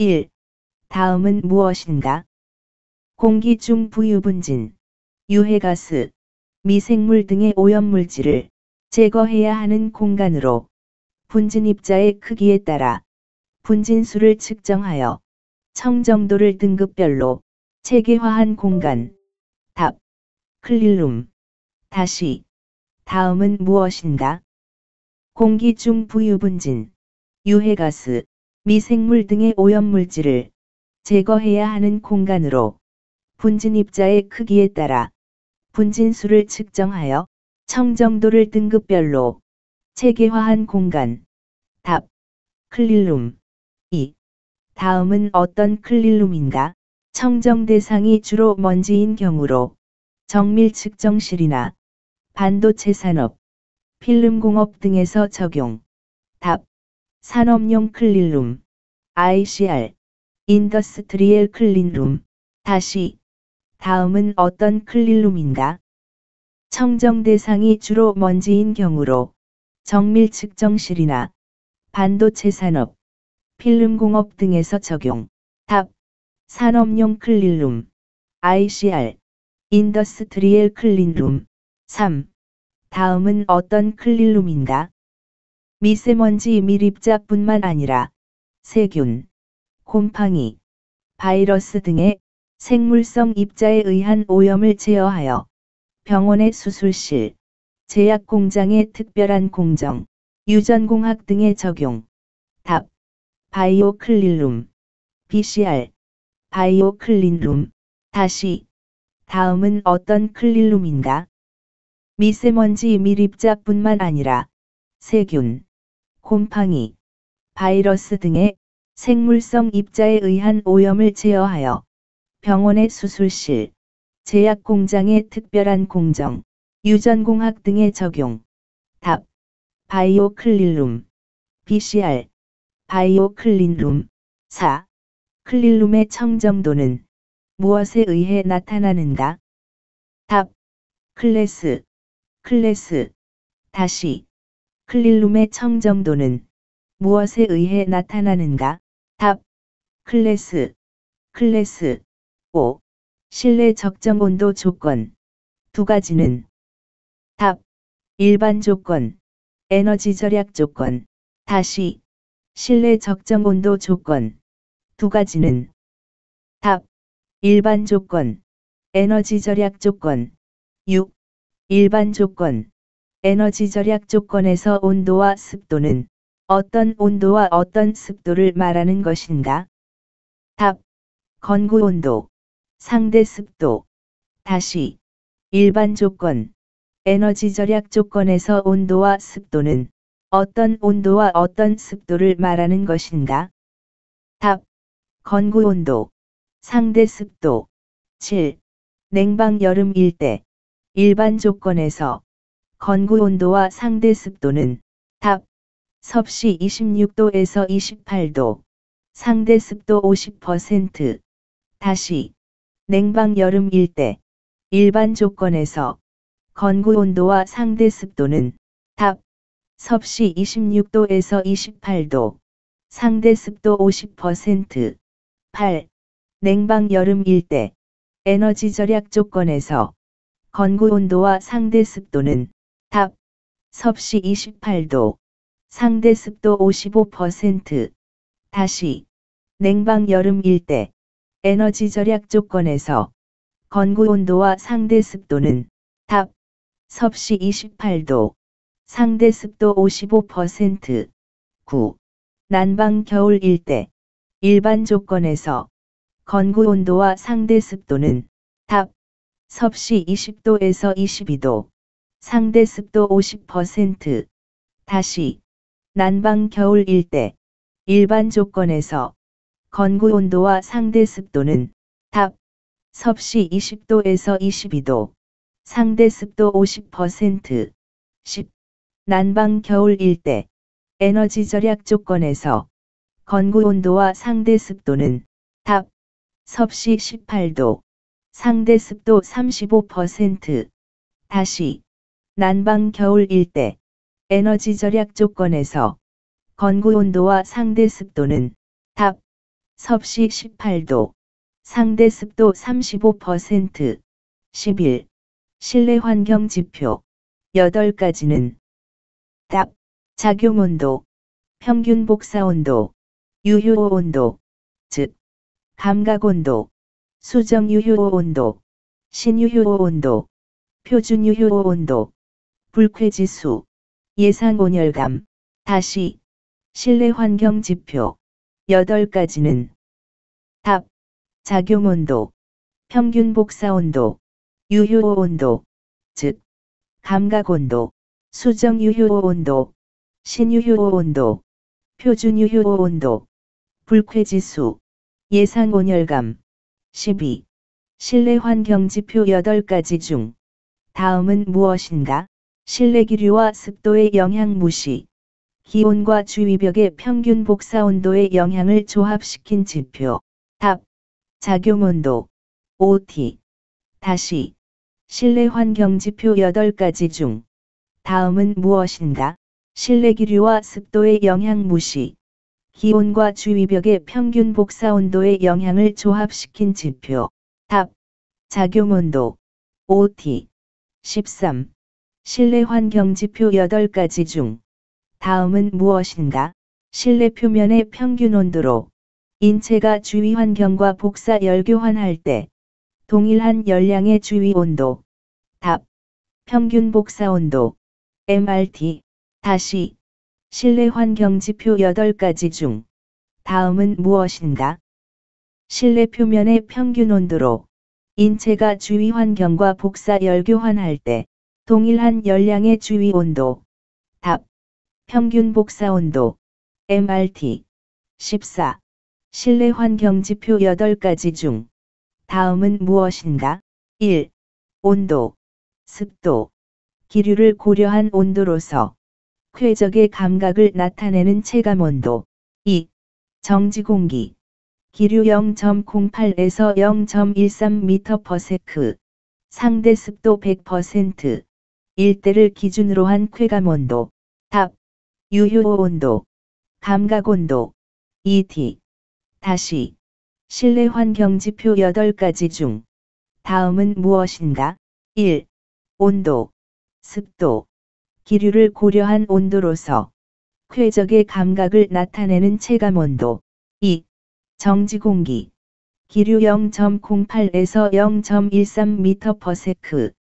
1. 다음은 무엇인가? 공기 중 부유분진, 유해가스, 미생물 등의 오염물질을 제거해야 하는 공간으로 분진입자의 크기에 따라 분진수를 측정하여 청정도를 등급별로 체계화한 공간. 답. 클린룸. 다시. 다음은 무엇인가? 공기 중 부유분진, 유해가스, 미생물 등의 오염물질을 제거해야 하는 공간으로 분진입자의 크기에 따라 분진수를 측정하여 청정도를 등급별로 체계화한 공간. 답. 클린룸. 2. 다음은 어떤 클린룸인가? 청정 대상이 주로 먼지인 경우로 정밀 측정실이나 반도체 산업, 필름공업 등에서 적용. 답. 산업용 클린룸. ICR. 인더스트리얼 클린룸. 다시. 다음은 어떤 클린룸인가? 청정 대상이 주로 먼지인 경우로 정밀 측정실이나 반도체 산업, 필름공업 등에서 적용. 답. 산업용 클린룸. ICR. 인더스트리얼 클린룸. 3. 다음은 어떤 클린룸인가? 미세먼지 밀입자뿐만 아니라 세균, 곰팡이, 바이러스 등의 생물성 입자에 의한 오염을 제어하여 병원의 수술실, 제약공장의 특별한 공정, 유전공학 등에 적용. 답. 바이오 클린룸. BCR. 바이오 클린룸. 다시. 다음은 어떤 클린룸인가? 미세먼지 밀입자뿐만 아니라 세균, 곰팡이, 바이러스 등의 생물성 입자에 의한 오염을 제어하여 병원의 수술실, 제약공장의 특별한 공정, 유전공학 등에 적용. 답. 바이오 클린룸. BCR. 바이오 클린룸. 4. 클린룸의 청정도는 무엇에 의해 나타나는가? 답. 클래스. 클래스. 다시. 클린룸의 청정도는 무엇에 의해 나타나는가? 답. 클래스. 클래스. 5. 실내 적정 온도 조건. 두 가지는. 답. 일반 조건, 에너지 절약 조건. 다시. 실내 적정 온도 조건. 두 가지는. 답. 일반 조건, 에너지 절약 조건. 6. 일반 조건, 에너지 절약 조건에서 온도와 습도는 어떤 온도와 어떤 습도를 말하는 것인가? 답. 건구 온도, 상대 습도. 다시. 일반 조건, 에너지 절약 조건에서 온도와 습도는 어떤 온도와 어떤 습도를 말하는 것인가? 답. 건구 온도, 상대 습도. 7. 냉방 여름일 때 일반 조건에서 건구 온도와 상대 습도는. 답. 섭씨 26도에서 28도, 상대 습도 50%. 다시. 냉방 여름일 때 일반 조건에서 건구 온도와 상대 습도는. 답. 섭씨 26도에서 28도, 상대 습도 50%. 8. 냉방 여름일 때 에너지 절약 조건에서 건구 온도와 상대 습도는. 답. 섭씨 28도, 상대 습도 55%. 다시. 냉방 여름일 때 에너지 절약 조건에서 건구 온도와 상대 습도는. 답. 섭씨 28도, 상대 습도 55%. 9. 난방 겨울일 때 일반 조건에서 건구 온도와 상대 습도는. 답. 섭씨 20도에서 22도, 상대 습도 50%. 다시. 난방 겨울일 때 일반 조건에서 건구 온도와 상대 습도는. 답. 섭씨 20도에서 22도, 상대 습도 50%. 10. 난방 겨울일 때 에너지 절약 조건에서 건구 온도와 상대 습도는. 답. 섭씨 18도, 상대 습도 35%. 다시. 난방 겨울일 때 에너지 절약 조건에서 건구 온도와 상대 습도는. 답. 섭씨 18도, 상대 습도 35%, 11. 실내 환경 지표 8가지는 답. 작용온도, 평균 복사온도, 유효온도, 즉 감각온도, 수정유효온도, 신유효온도, 표준유효온도, 불쾌지수, 예상온열감. 다시 실내 환경 지표 8가지는 답. 작용온도, 평균 복사온도, 유효온도, 즉 감각온도, 수정유효온도, 신유효온도, 표준유효온도, 불쾌지수, 예상온열감. 12. 실내 환경 지표 8가지 중 다음은 무엇인가? 실내 기류와 습도의 영향 무시. 기온과 주위벽의 평균 복사온도의 영향을 조합시킨 지표. 답. 작용온도. OT. 다시 실내 환경 지표 8가지 중 다음은 무엇인가? 실내 기류와 습도의 영향 무시. 기온과 주위벽의 평균 복사온도의 영향을 조합시킨 지표. 답. 작용온도. OT. 13. 실내 환경 지표 8가지 중 다음은 무엇인가? 실내 표면의 평균 온도로 인체가 주위 환경과 복사 열교환할 때 동일한 열량의 주위 온도. 답. 평균 복사 온도. MRT. 다시 실내 환경 지표 8가지 중 다음은 무엇인가? 실내 표면의 평균 온도로 인체가 주위 환경과 복사 열교환할 때 동일한 열량의 주위 온도. 답. 평균 복사 온도. MRT. 14. 실내 환경 지표 8가지 중 다음은 무엇인가? 1. 온도, 습도, 기류를 고려한 온도로서 쾌적의 감각을 나타내는 체감온도. 2. 정지 공기, 기류 0.08에서 0.13m/s, 상대 습도 100%, 일대를 기준으로 한 쾌감온도. 답. 유효온도, 감각온도. ET. 다시 실내 환경 지표 8가지 중 다음은 무엇인가? 1. 온도, 습도, 기류를 고려한 온도로서 쾌적의 감각을 나타내는 체감온도. 2. 정지 공기, 기류 0.08에서 0.13m/s,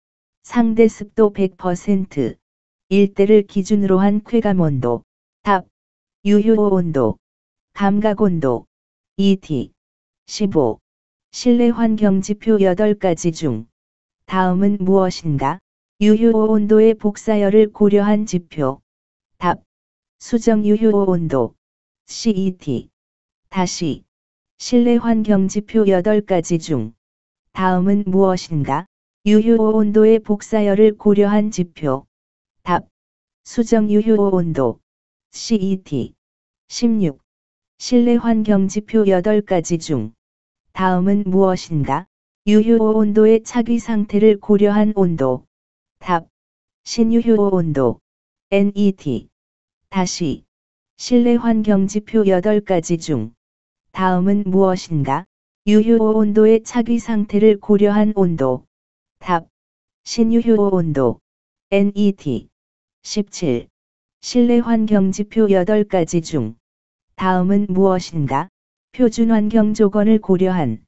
상대 습도 100%, 일대를 기준으로 한 쾌감온도. 답. 유효온도, 감각온도. ET. 15. 실내 환경 지표 8가지 중 다음은 무엇인가? 유효온도의 복사열을 고려한 지표. 답. 수정 유효온도. CET. 다시 실내 환경 지표 8가지 중 다음은 무엇인가? 유효온도의 복사열을 고려한 지표. 답. 수정 유효온도. CET. 16. 실내 환경 지표 8가지 중 다음은 무엇인가? 유효온도의 차기 상태를 고려한 온도. 답. 신유효온도. NET. 다시 실내 환경 지표 8가지 중 다음은 무엇인가? 유효온도의 차기 상태를 고려한 온도. 답. 신유효온도. NET. 17. 실내 환경 지표 8가지 중 다음은 무엇인가? 표준 환경 조건을 고려한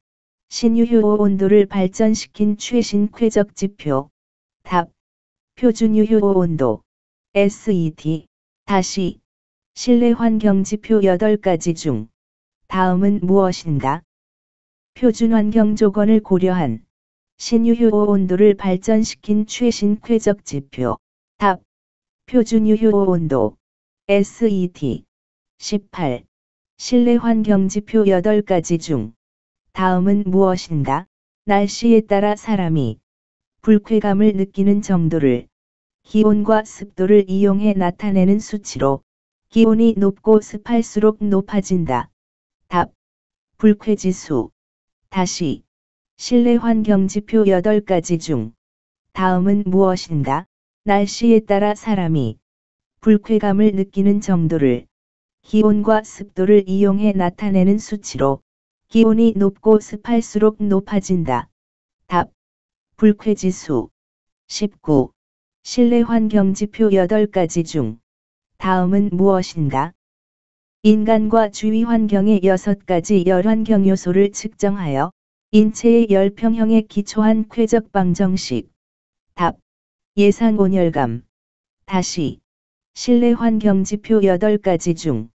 신유효 온도를 발전시킨 최신 쾌적 지표. 답. 표준 유효 온도. SET. 다시 실내 환경 지표 8가지 중 다음은 무엇인가? 표준 환경 조건을 고려한 신유효 온도를 발전시킨 최신 쾌적 지표. 답. 표준 유효 온도. SET. 18. 실내 환경 지표 8가지 중 다음은 무엇인가? 날씨에 따라 사람이 불쾌감을 느끼는 정도를 기온과 습도를 이용해 나타내는 수치로 기온이 높고 습할수록 높아진다. 답. 불쾌지수. 다시 실내 환경 지표 8가지 중 다음은 무엇인가? 날씨에 따라 사람이 불쾌감을 느끼는 정도를 기온과 습도를 이용해 나타내는 수치로 기온이 높고 습할수록 높아진다. 답. 불쾌지수. 19. 실내 환경지표 8가지 중 다음은 무엇인가? 인간과 주위 환경의 6가지 열환경 요소를 측정하여 인체의 열평형에 기초한 쾌적 방정식. 답. 예상 온열감. 다시. 실내 환경지표 8가지 중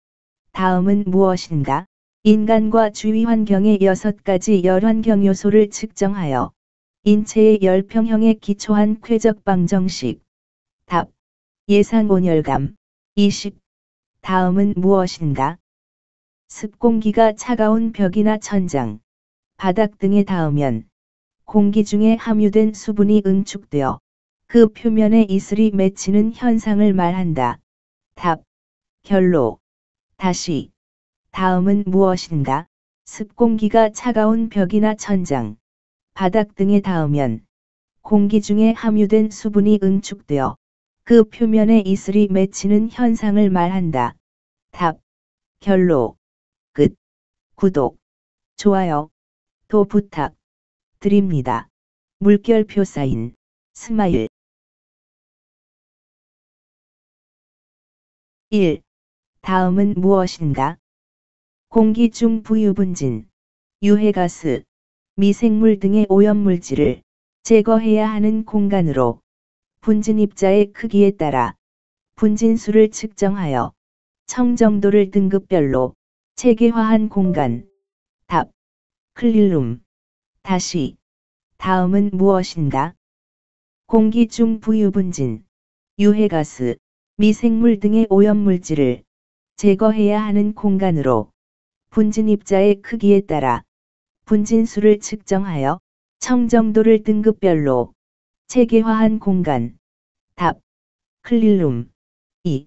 다음은 무엇인가? 인간과 주위 환경의 6가지 열환경 요소를 측정하여 인체의 열평형에 기초한 쾌적 방정식. 답. 예상 온열감. 20. 다음은 무엇인가? 습공기가 차가운 벽이나 천장, 바닥 등에 닿으면 공기 중에 함유된 수분이 응축되어 그 표면에 이슬이 맺히는 현상을 말한다. 답. 결로. 다시. 다음은 무엇인가? 습공기가 차가운 벽이나 천장, 바닥 등에 닿으면 공기 중에 함유된 수분이 응축되어 그 표면에 이슬이 맺히는 현상을 말한다. 답. 결로. 끝. 구독, 좋아요, 도 부탁 드립니다. 물결표 사인, 스마일. 1. 다음은 무엇인가? 공기 중 부유분진, 유해가스, 미생물 등의 오염물질을 제거해야 하는 공간으로 분진입자의 크기에 따라 분진수를 측정하여 청정도를 등급별로 체계화한 공간. 답. 클린룸. 다시. 다음은 무엇인가? 공기 중 부유분진, 유해가스, 미생물 등의 오염물질을 제거해야 하는 공간으로 분진입자의 크기에 따라 분진수를 측정하여 청정도를 등급별로 체계화한 공간. 답. 클린룸. 2.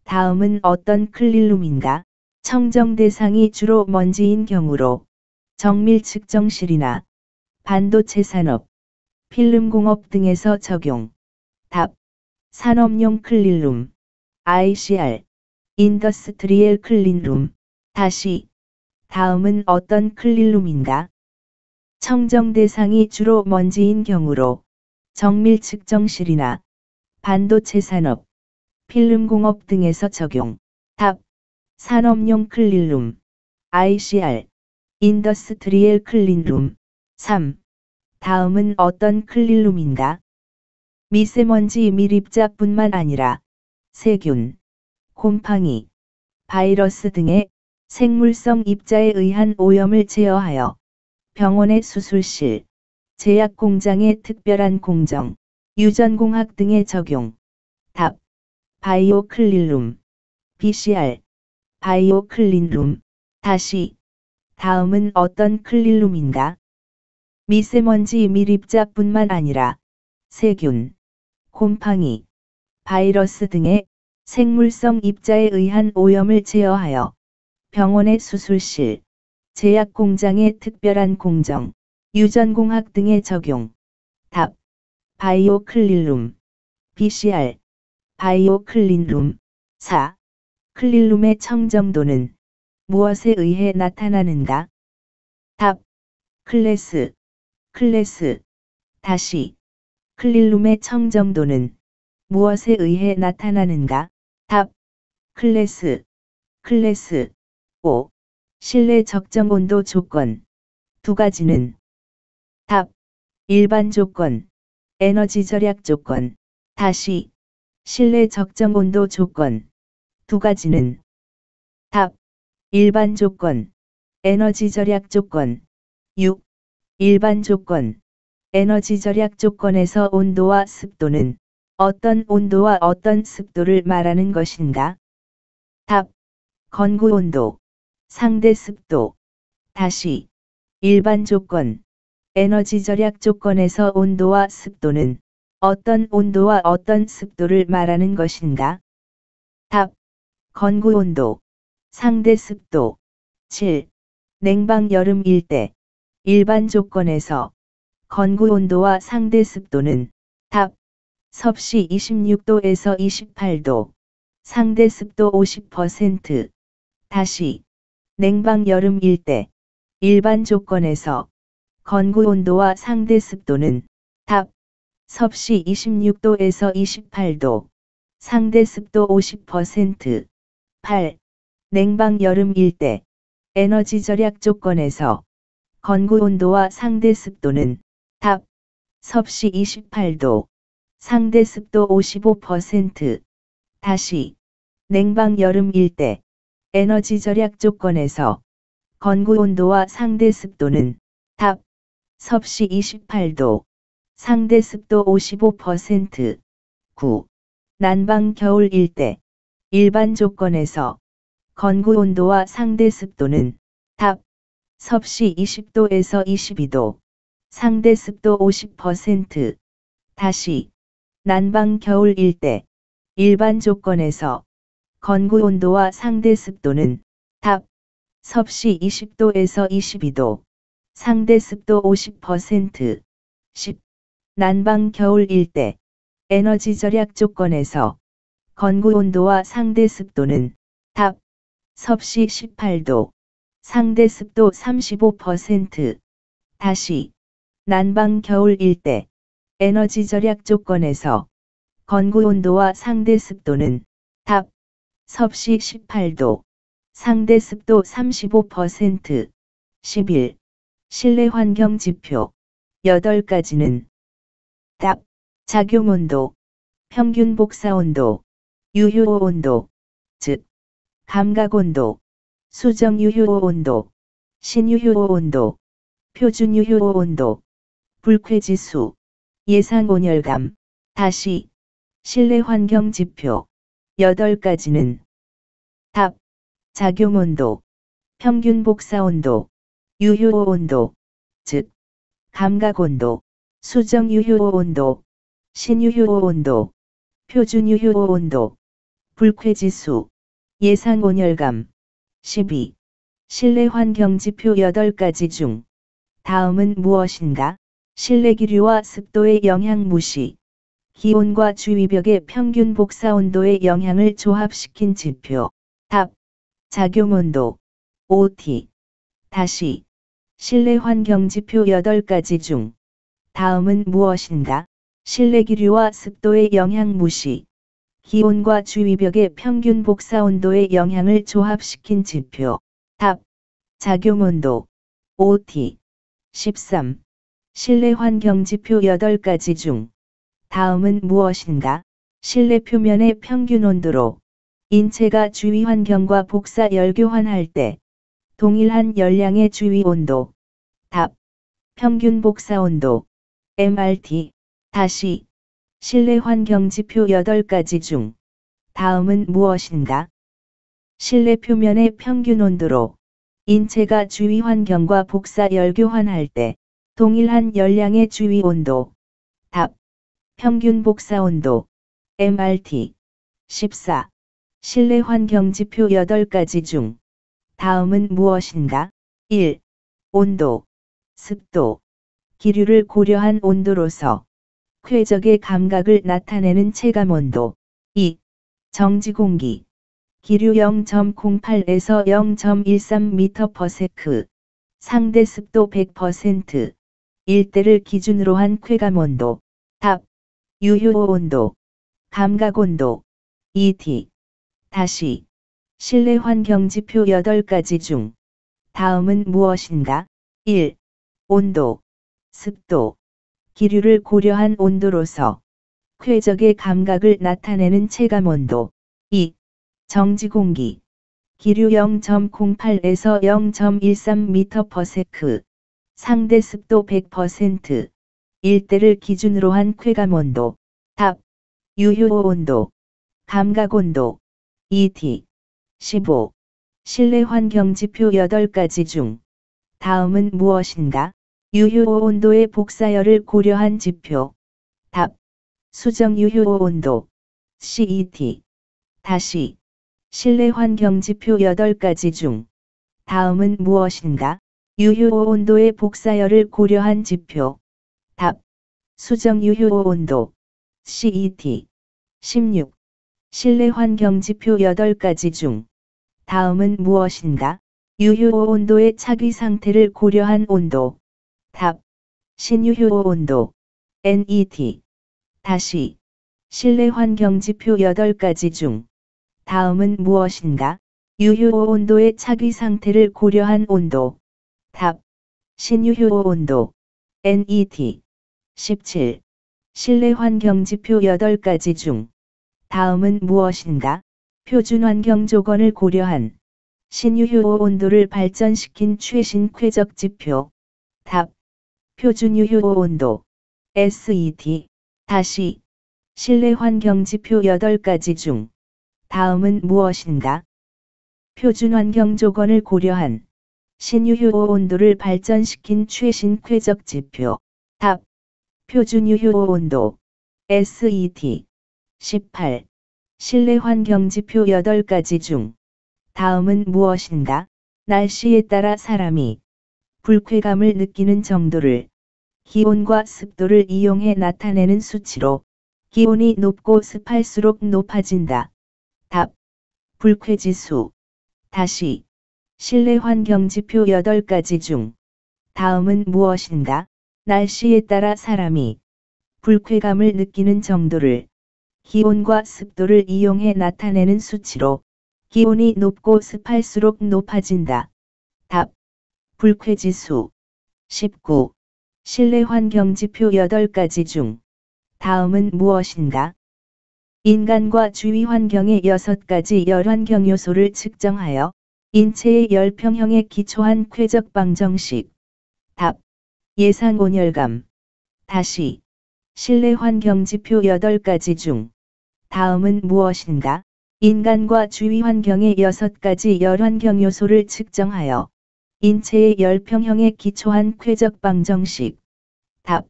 다음은 어떤 클린룸인가? 청정 대상이 주로 먼지인 경우로 정밀 측정실이나 반도체 산업, 필름공업 등에서 적용. 답. 산업용 클린룸. ICR. 인더스트리얼 클린룸. 다시. 다음은 어떤 클린룸인가? 청정 대상이 주로 먼지인 경우로 정밀 측정실이나 반도체 산업, 필름공업 등에서 적용. 답. 산업용 클린룸. ICR. 인더스트리얼 클린룸. 3. 다음은 어떤 클린룸인가? 미세먼지 밀입자뿐만 아니라 세균, 곰팡이, 바이러스 등의 생물성 입자에 의한 오염을 제어하여 병원의 수술실, 제약공장의 특별한 공정, 유전공학 등의 적용. 답. 바이오 클린룸. BCR. 바이오 클린룸. 다시. 다음은 어떤 클린룸인가? 미세먼지 밀입자뿐만 아니라 세균, 곰팡이, 바이러스 등의 생물성 입자에 의한 오염을 제어하여 병원의 수술실, 제약공장의 특별한 공정, 유전공학 등의 적용. 답. 바이오 클린룸. BCR. 바이오 클린룸. 4. 클린룸의 청정도는 무엇에 의해 나타나는가? 답. 클래스. 클래스. 다시. 클린룸의 청정도는 무엇에 의해 나타나는가? 답. 클래스. 클래스. 5. 실내 적정 온도 조건. 두 가지는. 답. 일반 조건, 에너지 절약 조건. 다시. 실내 적정 온도 조건. 두 가지는. 답. 일반 조건, 에너지 절약 조건. 6. 일반 조건, 에너지 절약 조건에서 온도와 습도는 어떤 온도와 어떤 습도를 말하는 것인가? 답. 건구 온도, 상대 습도. 다시. 일반 조건, 에너지 절약 조건에서 온도와 습도는 어떤 온도와 어떤 습도를 말하는 것인가? 답. 건구 온도, 상대 습도. 7. 냉방 여름일 때 일반 조건에서 건구 온도와 상대 습도는. 답. 섭씨 26도에서 28도, 상대 습도 50%. 다시. 냉방 여름일 때 일반 조건에서 건구 온도와 상대 습도는 답. 섭씨 26도에서 28도, 상대 습도 50%. 8. 냉방 여름일 때 에너지 절약 조건에서 건구 온도와 상대 습도는 답. 섭씨 28도, 상대 습도 55%. 다시 냉방 여름일 때 에너지 절약 조건에서 건구 온도와 상대 습도는 답. 섭씨 28도, 상대 습도 55%. 9. 난방 겨울일 때 일반 조건에서 건구 온도와 상대 습도는 답. 섭씨 20도에서 22도, 상대 습도 50%. 다시 난방 겨울일 때 일반 조건에서 건구 온도와 상대 습도는 답. 섭씨 20도에서 22도, 상대 습도 50%. 10. 난방 겨울일 때 에너지 절약 조건에서 건구 온도와 상대 습도는 답. 섭씨 18도, 상대 습도 35%. 다시 난방 겨울일 때 에너지 절약 조건에서 건구 온도와 상대 습도는 답. 섭씨 18도, 상대 습도 35%. 11. 실내 환경 지표 8가지는 답. 작용 온도, 평균 복사 온도, 유효 온도, 즉 감각 온도, 수정 유효 온도, 신유효 온도, 표준 유효 온도, 불쾌 지수, 예상 온열감. 다시 실내 환경 지표 8가지는 답. 작용 온도, 평균 복사 온도, 유효 온도, 즉 감각 온도, 수정 유효 온도, 신유효 온도, 표준 유효 온도, 불쾌 지수, 예상 온열감. 12. 실내 환경 지표 8가지 중 다음은 무엇인가? 실내 기류와 습도의 영향 무시. 기온과 주위벽의 평균 복사 온도의 영향을 조합시킨 지표. 답. 작용 온도. OT. 다시 실내 환경 지표 8가지 중 다음은 무엇인가? 실내 기류와 습도의 영향 무시. 기온과 주위벽의 평균 복사 온도의 영향을 조합시킨 지표. 답. 작용 온도. OT. 13. 실내 환경 지표 8가지 중 다음은 무엇인가? 실내 표면의 평균 온도로 인체가 주위 환경과 복사 열교환할 때 동일한 열량의 주위 온도. 답. 평균 복사 온도. MRT. 다시 실내 환경 지표 8가지 중 다음은 무엇인가? 실내 표면의 평균 온도로 인체가 주위 환경과 복사 열교환할 때 동일한 열량의 주위 온도. 답. 평균 복사 온도. MRT. 14. 실내 환경 지표 8가지 중 다음은 무엇인가? 1. 온도, 습도, 기류를 고려한 온도로서 쾌적의 감각을 나타내는 체감 온도. 2. 정지 공기, 기류 0.08에서 0.13m/s, 상대 습도 100%, 일대를 기준으로 한 쾌감 온도. 답. 유효 온도, 감각 온도. ET. 다시 실내 환경 지표 8가지 중 다음은 무엇인가? 1. 온도, 습도, 기류를 고려한 온도로서 쾌적의 감각을 나타내는 체감 온도. 2. 정지 공기, 기류 0.08에서 0.13m/s, 상대 습도 100%, 일대를 기준으로 한 쾌감 온도. 답. 유효 온도, 감각 온도. ET. 15. 실내 환경 지표 8가지 중 다음은 무엇인가? 유효 온도의 복사열을 고려한 지표. 답. 수정 유효 온도. CET. 다시 실내 환경 지표 8가지 중 다음은 무엇인가? 유효 온도의 복사열을 고려한 지표. 답. 수정 유효 온도. CET. 16. 실내 환경 지표 8가지 중 다음은 무엇인가? 유효 온도의 차기 상태를 고려한 온도. 답. 신유효 온도. NET. 다시. 실내 환경 지표 8가지 중 다음은 무엇인가? 유효 온도의 차기 상태를 고려한 온도. 답. 신유효 온도. NET. 17. 실내 환경 지표 8가지 중 다음은 무엇인가? 표준 환경 조건을 고려한 신유효 온도를 발전시킨 최신 쾌적 지표. 답. 표준 유효 온도. SET. 다시. 실내 환경 지표 8가지 중 다음은 무엇인가? 표준 환경 조건을 고려한 신유효 온도를 발전시킨 최신 쾌적 지표. 답. 표준 유효 온도. SET. 18. 실내 환경 지표 8가지 중 다음은 무엇인가? 날씨에 따라 사람이 불쾌감을 느끼는 정도를 기온과 습도를 이용해 나타내는 수치로 기온이 높고 습할수록 높아진다. 답. 불쾌지수. 다시. 실내 환경 지표 8가지 중 다음은 무엇인가? 날씨에 따라 사람이 불쾌감을 느끼는 정도를 기온과 습도를 이용해 나타내는 수치로 기온이 높고 습할수록 높아진다. 답. 불쾌지수. 19. 실내 환경 지표 8가지 중 다음은 무엇인가? 인간과 주위 환경의 6가지 열환경 요소를 측정하여 인체의 열평형에 기초한 쾌적 방정식. 답. 예상 온열감. 다시. 실내 환경 지표 8가지 중 다음은 무엇인가? 인간과 주위 환경의 6가지 열환경 요소를 측정하여 인체의 열평형에 기초한 쾌적 방정식. 답.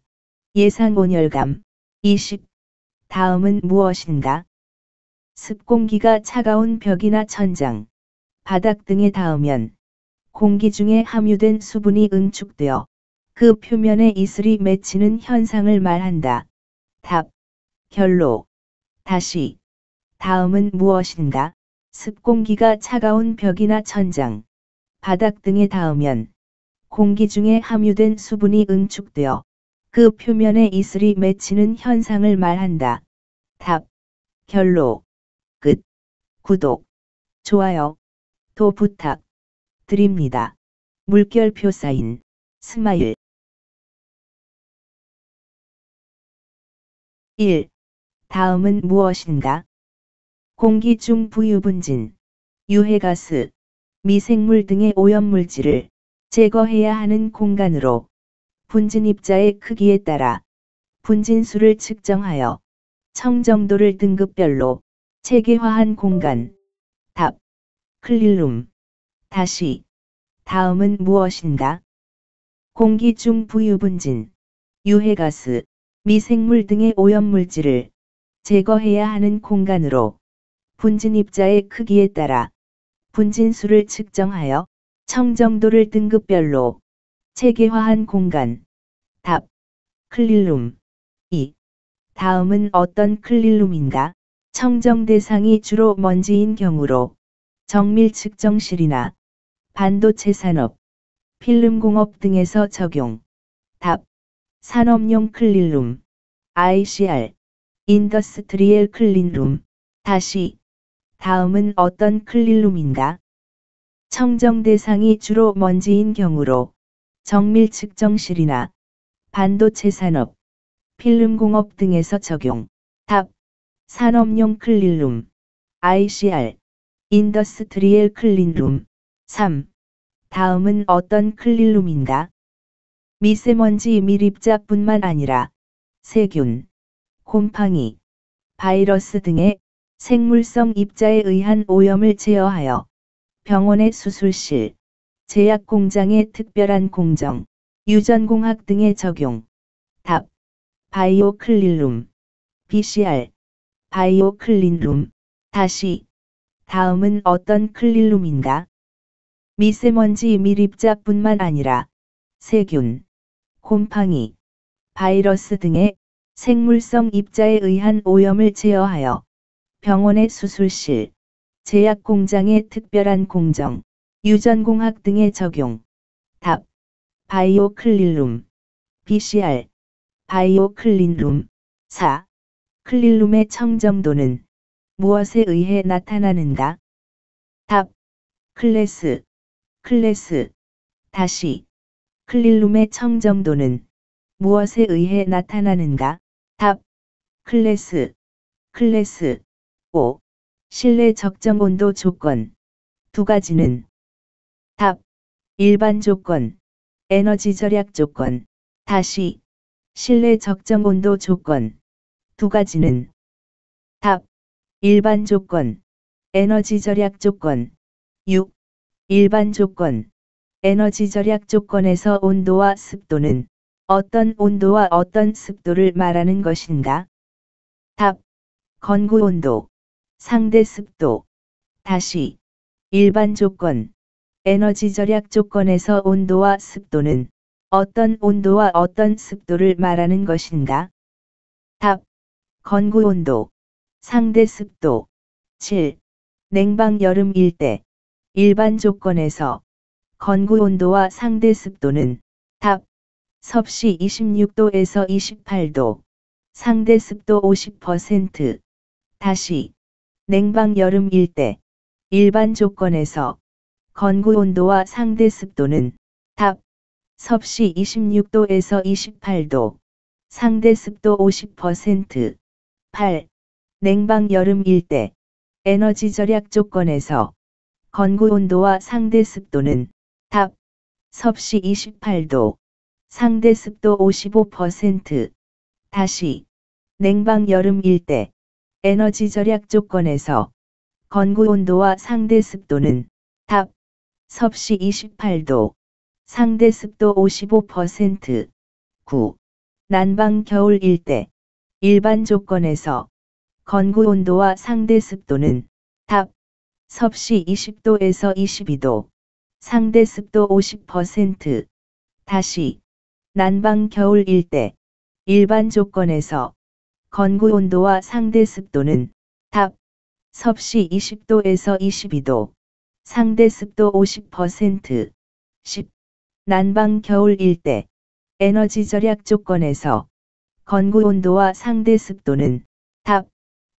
예상 온열감. 20. 다음은 무엇인가? 습공기가 차가운 벽이나 천장, 바닥 등에 닿으면 공기 중에 함유된 수분이 응축되어 그 표면에 이슬이 맺히는 현상을 말한다. 답. 결로. 다시. 다음은 무엇인가? 습공기가 차가운 벽이나 천장, 바닥 등에 닿으면 공기 중에 함유된 수분이 응축되어 그 표면에 이슬이 맺히는 현상을 말한다. 답. 결로. 끝. 구독, 좋아요, 도 부탁 드립니다. 물결표 사인, 스마일. 1. 다음은 무엇인가? 공기 중 부유분진, 유해가스, 미생물 등의 오염물질을 제거해야 하는 공간으로 분진 입자의 크기에 따라 분진수를 측정하여 청정도를 등급별로 체계화한 공간. 답. 클린룸. 다시. 다음은 무엇인가? 공기 중 부유분진, 유해가스, 미생물 등의 오염물질을 제거해야 하는 공간으로 분진 입자의 크기에 따라 분진수를 측정하여 청정도를 등급별로 체계화한 공간. 답. 클린룸. 2. 다음은 어떤 클린룸인가? 청정 대상이 주로 먼지인 경우로 정밀 측정실이나 반도체 산업, 필름공업 등에서 적용. 답. 산업용 클린룸. ICR. 인더스트리얼 클린룸. 다시. 다음은 어떤 클린룸인가? 청정 대상이 주로 먼지인 경우로 정밀 측정실이나 반도체 산업, 필름공업 등에서 적용. 답. 산업용 클린룸. ICR. 인더스트리얼 클린룸. 3. 다음은 어떤 클린룸인가? 미세먼지 밀입자뿐만 아니라 세균, 곰팡이, 바이러스 등의 생물성 입자에 의한 오염을 제어하여 병원의 수술실, 제약공장의 특별한 공정, 유전공학 등에 적용. 답. 바이오 클린룸. BCR. 바이오 클린룸. 다시. 다음은 어떤 클린룸인가? 미세먼지 밀입자뿐만 아니라 세균, 곰팡이, 바이러스 등의 생물성 입자에 의한 오염을 제어하여 병원의 수술실, 제약공장의 특별한 공정, 유전공학 등의 적용. 답. 바이오 클린룸. BCR. 바이오 클린룸. 4. 클린룸의 청정도는 무엇에 의해 나타나는가? 답. 클래스. 다시. 클린룸의 청정도는 무엇에 의해 나타나는가? 답. 클래스. 5. 실내 적정 온도 조건. 두 가지는. 답. 일반 조건. 에너지 절약 조건. 다시. 실내 적정 온도 조건. 두 가지는. 답. 일반 조건. 에너지 절약 조건. 6. 일반 조건. 에너지 절약 조건에서 온도와 습도는 어떤 온도와 어떤 습도를 말하는 것인가? 답. 건구 온도. 상대 습도. 다시. 일반 조건. 에너지 절약 조건에서 온도와 습도는 어떤 온도와 어떤 습도를 말하는 것인가? 답. 건구 온도. 상대 습도. 7. 냉방 여름일 때. 일반 조건에서 건구 온도와 상대 습도는. 답. 섭씨 26도에서 28도. 상대 습도 50%. 다시. 냉방 여름일 때. 일반 조건에서 건구 온도와 상대 습도는. 답. 섭씨 26도에서 28도. 상대 습도 50%. 8. 냉방 여름일 때. 에너지 절약 조건에서 건구 온도와 상대 습도는. 답. 섭씨 28도. 상대 습도 55%. 다시. 냉방 여름일 때. 에너지 절약 조건에서 건구 온도와 상대 습도는. 답. 섭씨 28도. 상대 습도 55%. 9. 난방 겨울일 때. 일반 조건에서 건구 온도와 상대 습도는. 답. 섭씨 20도에서 22도. 상대 습도 50%. 다시. 난방 겨울일 때. 일반 조건에서 건구 온도와 상대 습도는. 답. 섭씨 20도에서 22도. 상대 습도 50%. 10. 난방 겨울일 때. 에너지 절약 조건에서 건구 온도와 상대 습도는. 답.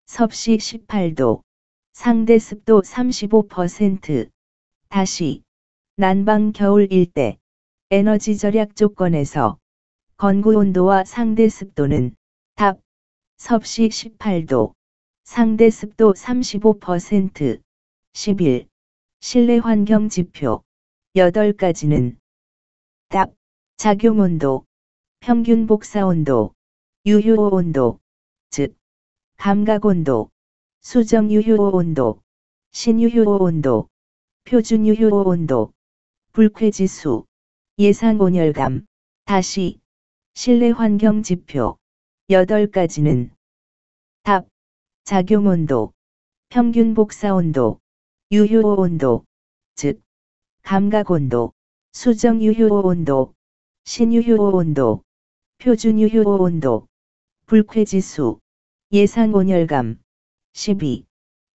섭씨 18도. 상대 습도 35%. 다시. 난방 겨울일 때. 에너지 절약 조건에서 건구 온도와 상대 습도는. 답. 섭씨 18도. 상대 습도 35%. 11. 실내 환경 지표. 8가지는. 답. 작용 온도. 평균 복사 온도. 유효 온도. 즉. 감각 온도. 수정 유효 온도. 신유효 온도. 표준 유효 온도. 불쾌지수. 예상 온열감. 다시. 실내 환경 지표. 8가지는. 답. 작용 온도. 평균 복사 온도. 유효 온도. 즉. 감각 온도. 수정 유효 온도. 신유효 온도. 표준 유효 온도. 불쾌지수. 예상 온열감. 12.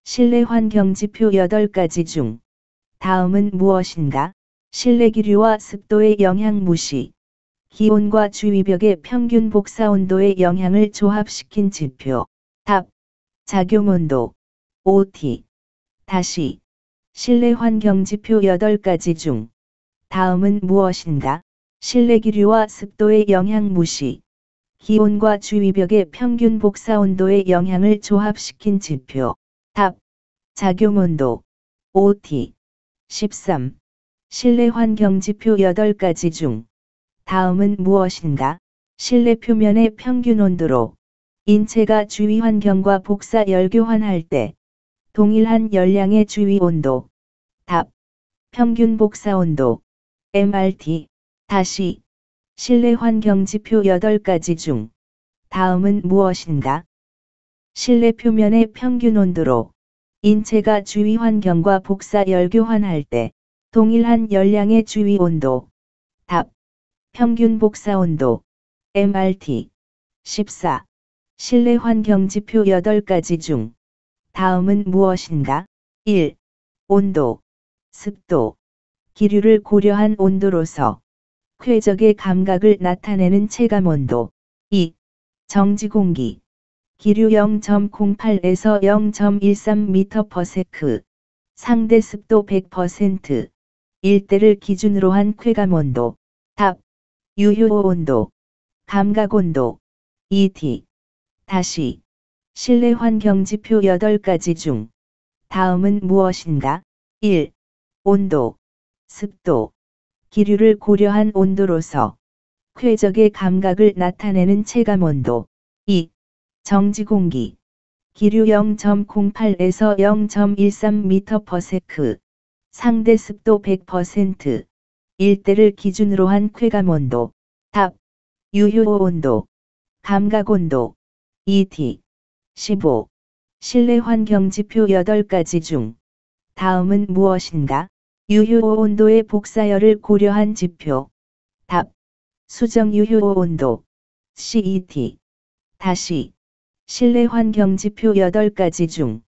실내 환경 지표 8가지 중 다음은 무엇인가? 실내 기류와 습도의 영향 무시. 기온과 주위벽의 평균 복사 온도의 영향을 조합시킨 지표. 답. 작용 온도. OT. 다시. 실내 환경 지표 8가지 중 다음은 무엇인가? 실내 기류와 습도의 영향 무시. 기온과 주위벽의 평균 복사 온도의 영향을 조합시킨 지표. 답. 작용 온도. OT. 13. 실내 환경 지표 8가지 중 다음은 무엇인가? 실내 표면의 평균 온도로 인체가 주위 환경과 복사 열교환할 때 동일한 열량의 주위 온도. 답. 평균 복사 온도. MRT. 다시. 실내 환경 지표 8가지 중 다음은 무엇인가? 실내 표면의 평균 온도로 인체가 주위 환경과 복사 열교환할 때 동일한 열량의 주위 온도. 답. 평균 복사 온도. MRT. 14. 실내 환경 지표 8가지 중 다음은 무엇인가? 1. 온도. 습도. 기류를 고려한 온도로서 쾌적의 감각을 나타내는 체감온도. 2. 정지공기. 기류 0.08에서 0.13m/s. 상대 습도 100%. 일대를 기준으로 한 쾌감온도. 답. 유효온도. 감각온도. 2t. 다시. 실내 환경지표 8가지 중 다음은 무엇인가? 1. 온도. 습도. 기류를 고려한 온도로서 쾌적의 감각을 나타내는 체감온도. 2. 정지공기. 기류 0.08에서 0.13m/s. 상대 습도 100%. 일대를 기준으로 한 쾌감온도. 답. 유효온도. 감각온도. 2t. 15. 실내 환경지표 8가지 중 다음은 무엇인가? 유효온도의 복사열을 고려한 지표. 답. 수정 유효온도. CET. 다시. 실내 환경지표 8가지 중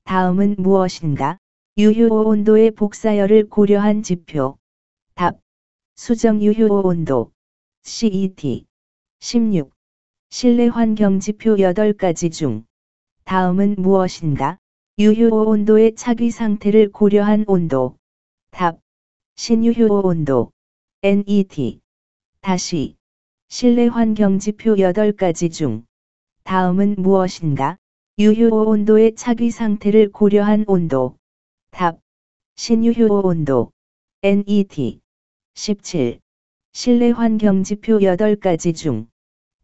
다음은 무엇인가? 유효온도의 복사열을 고려한 지표. 답. 수정 유효온도. CET. 16. 실내 환경지표 8가지 중 다음은 무엇인가? 유효온도의 차기 상태를 고려한 온도. 답. 신유효온도. NET. 다시. 실내 환경지표 8가지 중 다음은 무엇인가? 유효온도의 차기 상태를 고려한 온도. 답. 신유효온도. NET. 17. 실내 환경지표 8가지 중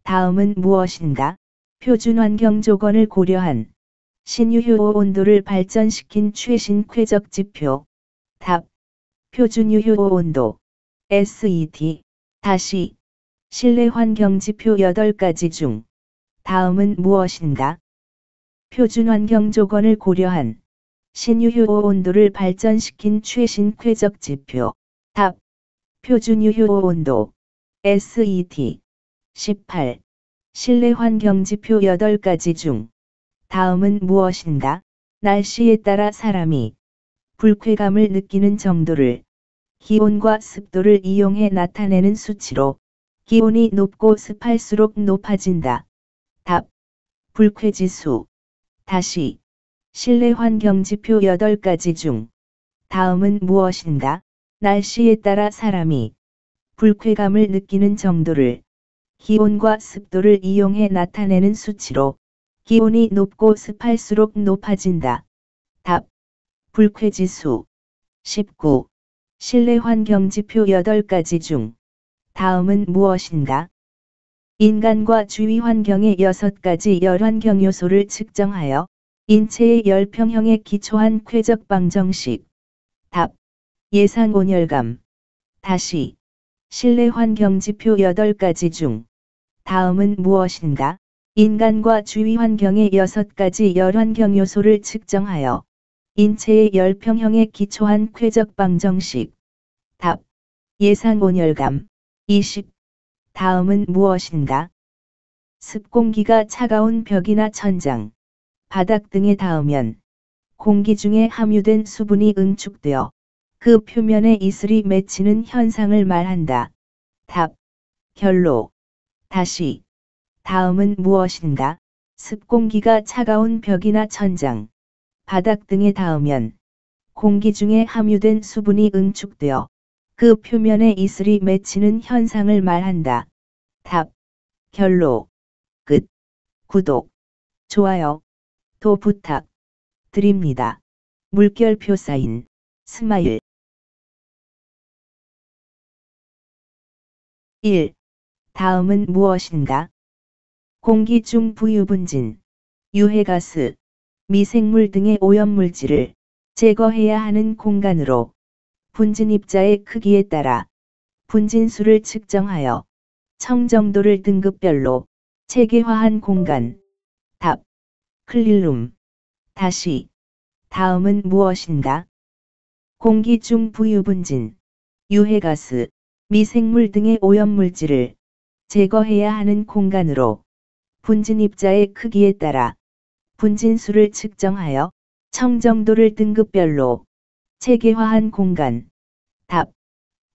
다음은 무엇인가? 표준 환경 조건을 고려한 신유효온도를 발전시킨 최신 쾌적 지표. 답. 표준 유효온도. SET. 다시. 실내 환경 지표 8가지 중 다음은 무엇인가? 표준 환경 조건을 고려한 신유효온도를 발전시킨 최신 쾌적 지표. 답. 표준 유효온도. SET. 18. 실내 환경 지표 8가지 중 다음은 무엇인가? 날씨에 따라 사람이 불쾌감을 느끼는 정도를 기온과 습도를 이용해 나타내는 수치로 기온이 높고 습할수록 높아진다. 답. 불쾌지수. 다시. 실내 환경 지표 8가지 중 다음은 무엇인가? 날씨에 따라 사람이 불쾌감을 느끼는 정도를 기온과 습도를 이용해 나타내는 수치로 기온이 높고 습할수록 높아진다. 답. 불쾌지수. 19. 실내 환경 지표 8가지 중 다음은 무엇인가? 인간과 주위 환경의 6가지 열환경 요소를 측정하여 인체의 열평형에 기초한 쾌적 방정식. 답. 예상 온열감. 다시. 실내 환경 지표 8가지 중 다음은 무엇인가? 인간과 주위 환경의 6가지 열환경 요소를 측정하여 인체의 열평형에 기초한 쾌적 방정식. 답. 예상 온열감. 20. 다음은 무엇인가? 습공기가 차가운 벽이나 천장, 바닥 등에 닿으면 공기 중에 함유된 수분이 응축되어 그 표면에 이슬이 맺히는 현상을 말한다. 답. 결로. 다시. 다음은 무엇인가? 습공기가 차가운 벽이나 천장, 바닥 등에 닿으면 공기 중에 함유된 수분이 응축되어 그 표면에 이슬이 맺히는 현상을 말한다. 답. 결로. 끝. 구독, 좋아요, 도 부탁 드립니다. 물결표 사인, 스마일. 1. 다음은 무엇인가? 공기 중 부유분진, 유해가스, 미생물 등의 오염물질을 제거해야 하는 공간으로 분진입자의 크기에 따라 분진수를 측정하여 청정도를 등급별로 체계화한 공간. 답. 클린룸. 다시. 다음은 무엇인가? 공기 중 부유분진, 유해가스, 미생물 등의 오염물질을 제거해야 하는 공간으로 분진입자의 크기에 따라 분진수를 측정하여 청정도를 등급별로 체계화한 공간. 답.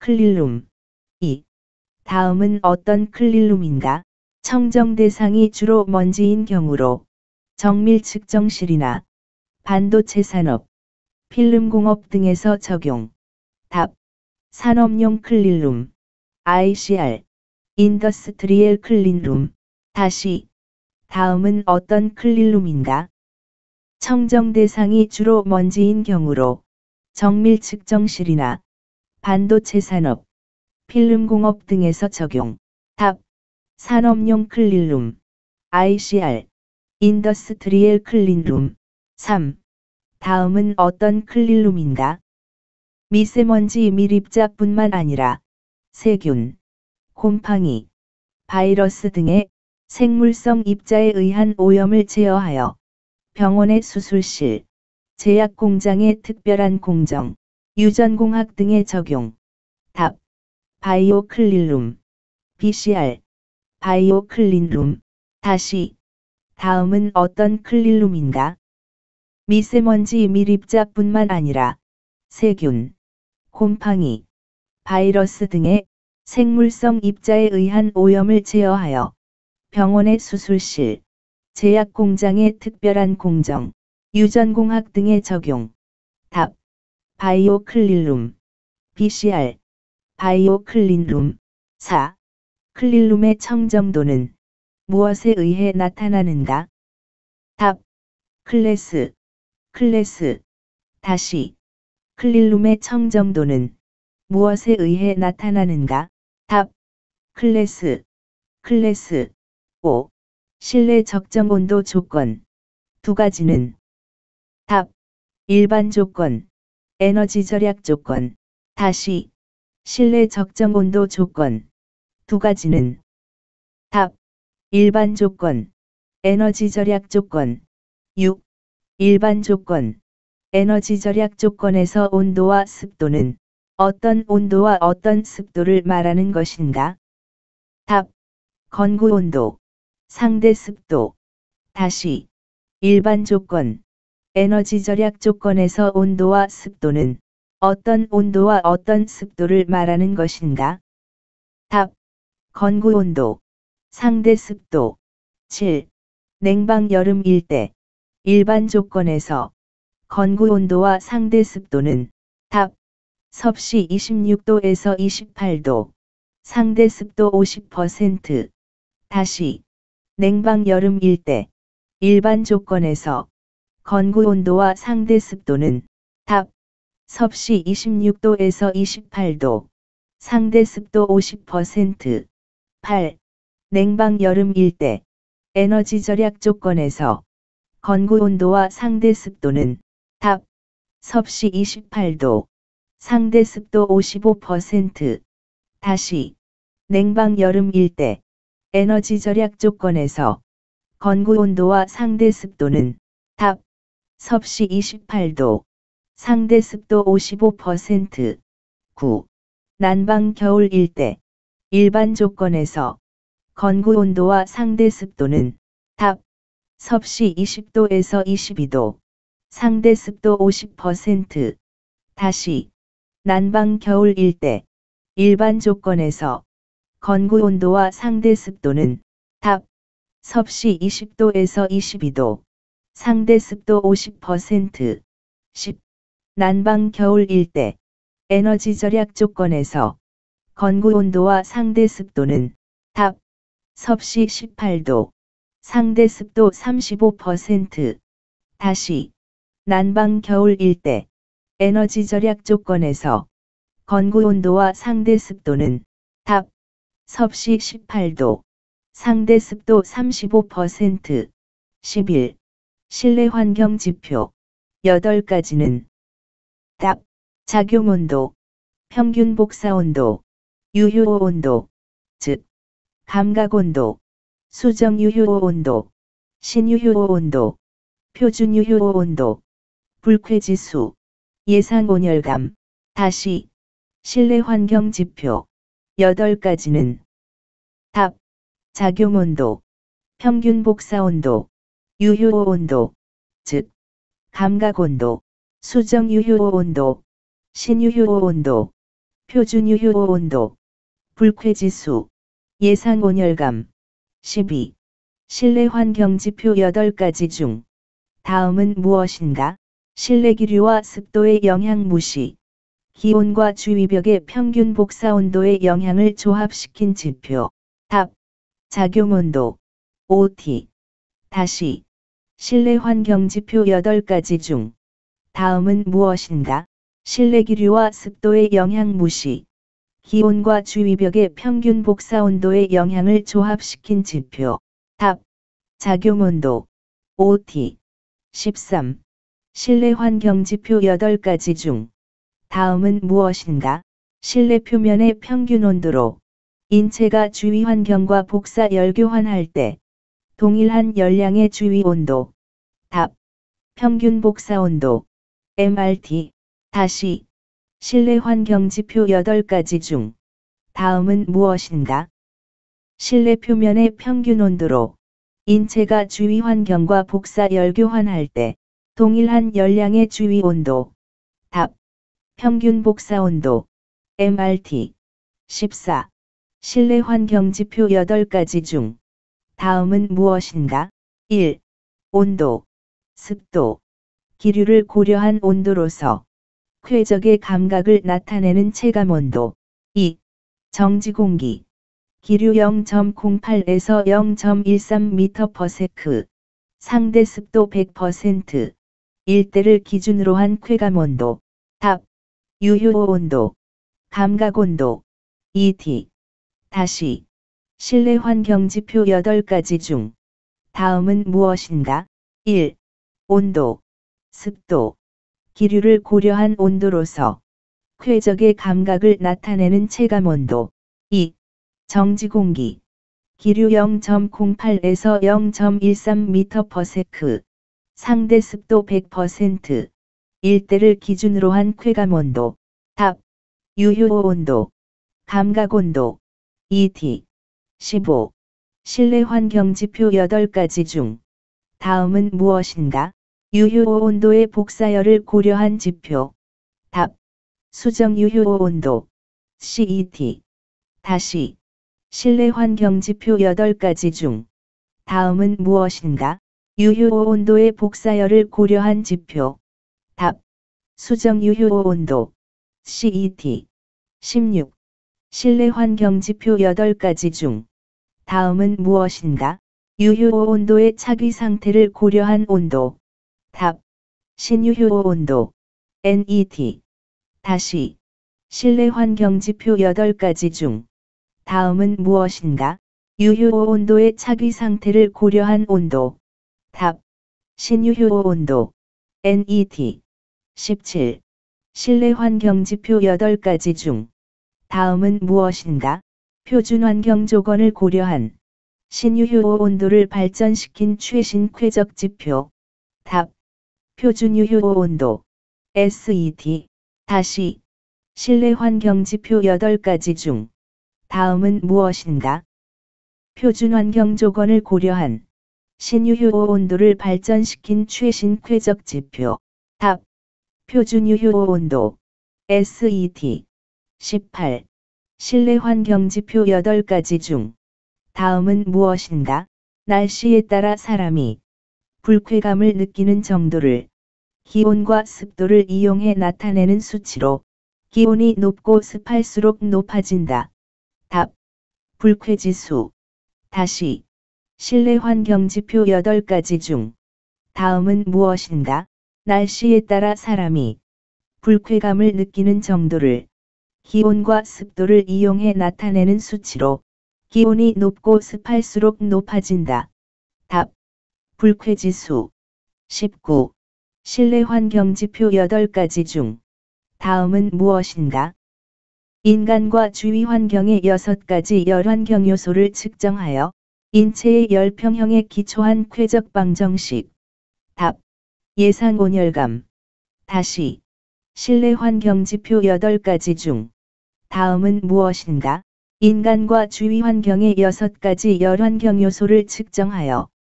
클릴룸. 2. 다음은 어떤 클릴룸인가? 청정 대상이 주로 먼지인 경우로 정밀 측정실이나 반도체 산업, 필름공업 등에서 적용. 답. 산업용 클린룸. ICR. 인더스트리얼 클린룸. 다시. 다음은 어떤 클린룸인가? 청정 대상이 주로 먼지인 경우로 정밀 측정실이나 반도체 산업, 필름공업 등에서 적용. 답. 산업용 클린룸. ICR. 인더스트리얼 클린룸. 3. 다음은 어떤 클린룸인가? 미세먼지 밀입자뿐만 아니라 세균, 곰팡이, 바이러스 등의 생물성 입자에 의한 오염을 제어하여 병원의 수술실, 제약공장의 특별한 공정, 유전공학 등에 적용. 답. 바이오 클린룸. BCR. 바이오 클린룸. 다시. 다음은 어떤 클린룸인가? 미세먼지 밀입자뿐만 아니라 세균, 곰팡이, 바이러스 등의 생물성 입자에 의한 오염을 제어하여 병원의 수술실, 제약공장의 특별한 공정, 유전공학 등에 적용. 답. 바이오 클린룸. BCR. 바이오 클린룸. 4. 클린룸의 청정도는 무엇에 의해 나타나는가? 답. 클래스. 다시. 클린룸의 청정도는 무엇에 의해 나타나는가? 답. 클래스. 5. 실내 적정 온도 조건. 두 가지는. 답. 일반 조건. 에너지 절약 조건. 다시. 실내 적정 온도 조건. 두 가지는. 답. 일반 조건. 에너지 절약 조건. 6. 일반 조건. 에너지 절약 조건에서 온도와 습도는 어떤 온도와 어떤 습도를 말하는 것인가? 답. 건구 온도, 상대 습도. 다시. 일반 조건. 에너지 절약 조건에서 온도와 습도는 어떤 온도와 어떤 습도를 말하는 것인가? 답. 건구 온도, 상대 습도. 7. 냉방 여름일 때 일반 조건에서 건구 온도와 상대 습도는. 답. 섭씨 26도에서 28도, 상대 습도 50%. 다시. 냉방 여름일 때 일반 조건에서 건구 온도와 상대 습도는. 답. 섭씨 26도에서 28도, 상대 습도 50%. 8. 냉방 여름일 때 에너지 절약 조건에서 건구 온도와 상대 습도는. 답. 섭씨 28도, 상대 습도 55%. 다시. 냉방 여름일 때 에너지 절약 조건에서 건구 온도와 상대 습도는. 답. 섭씨 28도, 상대 습도 55%. 9. 난방 겨울일 때 일반 조건에서 건구 온도와 상대 습도는. 답. 섭씨 20도에서 22도, 상대 습도 50%. 다시. 난방 겨울일 때 일반 조건에서 건구 온도와 상대 습도는. 답. 섭씨 20도에서 22도, 상대 습도 50%. 10. 난방 겨울일 때 에너지 절약 조건에서 건구 온도와 상대 습도는. 답. 섭씨 18도, 상대 습도 35%. 다시. 난방 겨울일 때 에너지 절약 조건에서 건구 온도와 상대 습도는. 답. 섭씨 18도, 상대 습도 35%. 11. 실내 환경 지표 8가지는. 답. 작용 온도, 평균 복사 온도, 유효 온도, 즉 감각 온도, 수정 유효 온도, 신유효 온도, 표준 유효 온도, 불쾌 지수, 예상 온열감. 다시. 실내 환경 지표 8가지는. 답. 작용 온도, 평균 복사 온도, 유효 온도, 즉 감각 온도, 수정 유효 온도, 신유효 온도, 표준 유효 온도, 불쾌지수, 예상 온열감. 12. 실내 환경 지표 8가지 중 다음은 무엇인가? 실내 기류와 습도의 영향 무시. 기온과 주위벽의 평균 복사 온도의 영향을 조합시킨 지표. 답. 작용 온도. OT. 다시. 실내 환경 지표 8가지 중 다음은 무엇인가? 실내 기류와 습도의 영향 무시. 기온과 주위벽의 평균 복사 온도의 영향을 조합시킨 지표. 답. 작용 온도. OT. 13. 실내 환경 지표 8가지 중 다음은 무엇인가? 실내 표면의 평균 온도로 인체가 주위 환경과 복사 열교환할 때 동일한 열량의 주위 온도. 답. 평균 복사 온도. MRT. 다시. 실내 환경 지표 8가지 중 다음은 무엇인가? 실내 표면의 평균 온도로 인체가 주위 환경과 복사 열교환할 때 동일한 열량의 주위 온도. 답. 평균 복사 온도. MRT. 14. 실내 환경 지표 8가지 중 다음은 무엇인가? 1. 온도, 습도, 기류를 고려한 온도로서 쾌적의 감각을 나타내는 체감 온도. 2. 정지 공기, 기류 0.08에서 0.13m/s, 상대 습도 100%, 일대를 기준으로 한 쾌감 온도. 답. 유효 온도, 감각 온도. ET. 다시. 실내 환경 지표 8가지 중 다음은 무엇인가? 1. 온도, 습도, 기류를 고려한 온도로서 쾌적의 감각을 나타내는 체감 온도. 2. 정지 공기, 기류 0.08에서 0.13m/s, 상대 습도 100%, 일대를 기준으로 한 쾌감 온도. 답. 유효 온도, 감각 온도. ET. 15. 실내 환경 지표 8가지 중 다음은 무엇인가? 유효 온도의 복사열을 고려한 지표. 답. 수정 유효 온도. CET. 다시. 실내 환경 지표 8가지 중 다음은 무엇인가? 유효 온도의 복사열을 고려한 지표. 답. 수정 유효 온도. CET. 16. 실내 환경 지표 8가지 중 다음은 무엇인가? 유효 온도의 차기 상태를 고려한 온도. 답. 신유효 온도. NET. 다시. 실내 환경 지표 8가지 중 다음은 무엇인가? 유효 온도의 차기 상태를 고려한 온도. 답. 신유효 온도. NET. 17. 실내 환경 지표 8가지 중 다음은 무엇인가? 표준 환경 조건을 고려한 신유효 온도를 발전시킨 최신 쾌적 지표. 답. 표준 유효 온도. SET. 다시. 실내 환경 지표 8가지 중 다음은 무엇인가? 표준 환경 조건을 고려한 신유효 온도를 발전시킨 최신 쾌적 지표. 답. 표준 유효 온도. SET. 18. 실내 환경 지표 8가지 중 다음은 무엇인가? 날씨에 따라 사람이 불쾌감을 느끼는 정도를 기온과 습도를 이용해 나타내는 수치로 기온이 높고 습할수록 높아진다. 답. 불쾌지수. 다시. 실내 환경 지표 8가지 중 다음은 무엇인가? 날씨에 따라 사람이 불쾌감을 느끼는 정도를 기온과 습도를 이용해 나타내는 수치로 기온이 높고 습할수록 높아진다. 답. 불쾌지수. 19. 실내 환경 지표 8가지 중 다음은 무엇인가? 인간과 주위 환경의 6가지 열환경 요소를 측정하여 인체의 열평형에 기초한 쾌적 방정식. 답. 예상 온열감. 다시. 실내 환경 지표 8가지 중 다음은 무엇인가? 인간과 주위 환경의 6가지 열환경 요소를 측정하여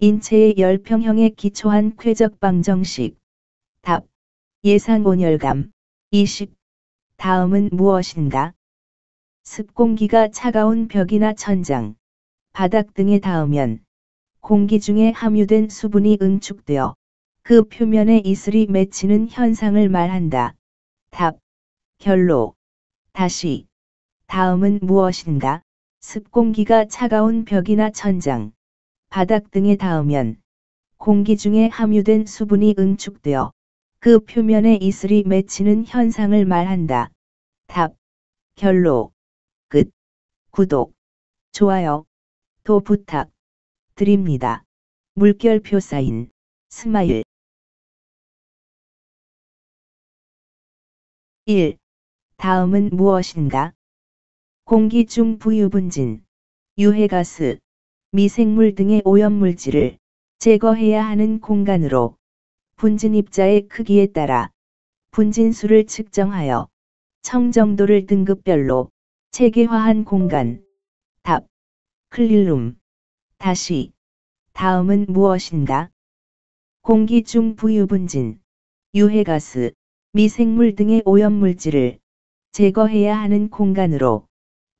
인체의 열평형에 기초한 쾌적 방정식. 답. 예상 온열감. 20. 다음은 무엇인가? 습 공기가 차가운 벽이나 천장, 바닥 등에 닿으면 공기 중에 함유된 수분이 응축되어 그 표면에 이슬이 맺히는 현상을 말한다. 답. 결로. 다시. 다음은 무엇인가? 습 공기가 차가운 벽이나 천장, 바닥 등에 닿으면 공기 중에 함유된 수분이 응축되어 그 표면에 이슬이 맺히는 현상을 말한다. 답. 결로. 끝. 구독, 좋아요, 도 부탁 드립니다. 물결표 사인, 스마일. 1. 다음은 무엇인가? 공기 중 부유분진, 유해가스, 미생물 등의 오염물질을 제거해야 하는 공간으로 분진 입자의 크기에 따라 분진수를 측정하여 청정도를 등급별로 체계화한 공간. 답. 클린룸. 다시. 다음은 무엇인가? 공기 중 부유분진, 유해가스, 미생물 등의 오염물질을 제거해야 하는 공간으로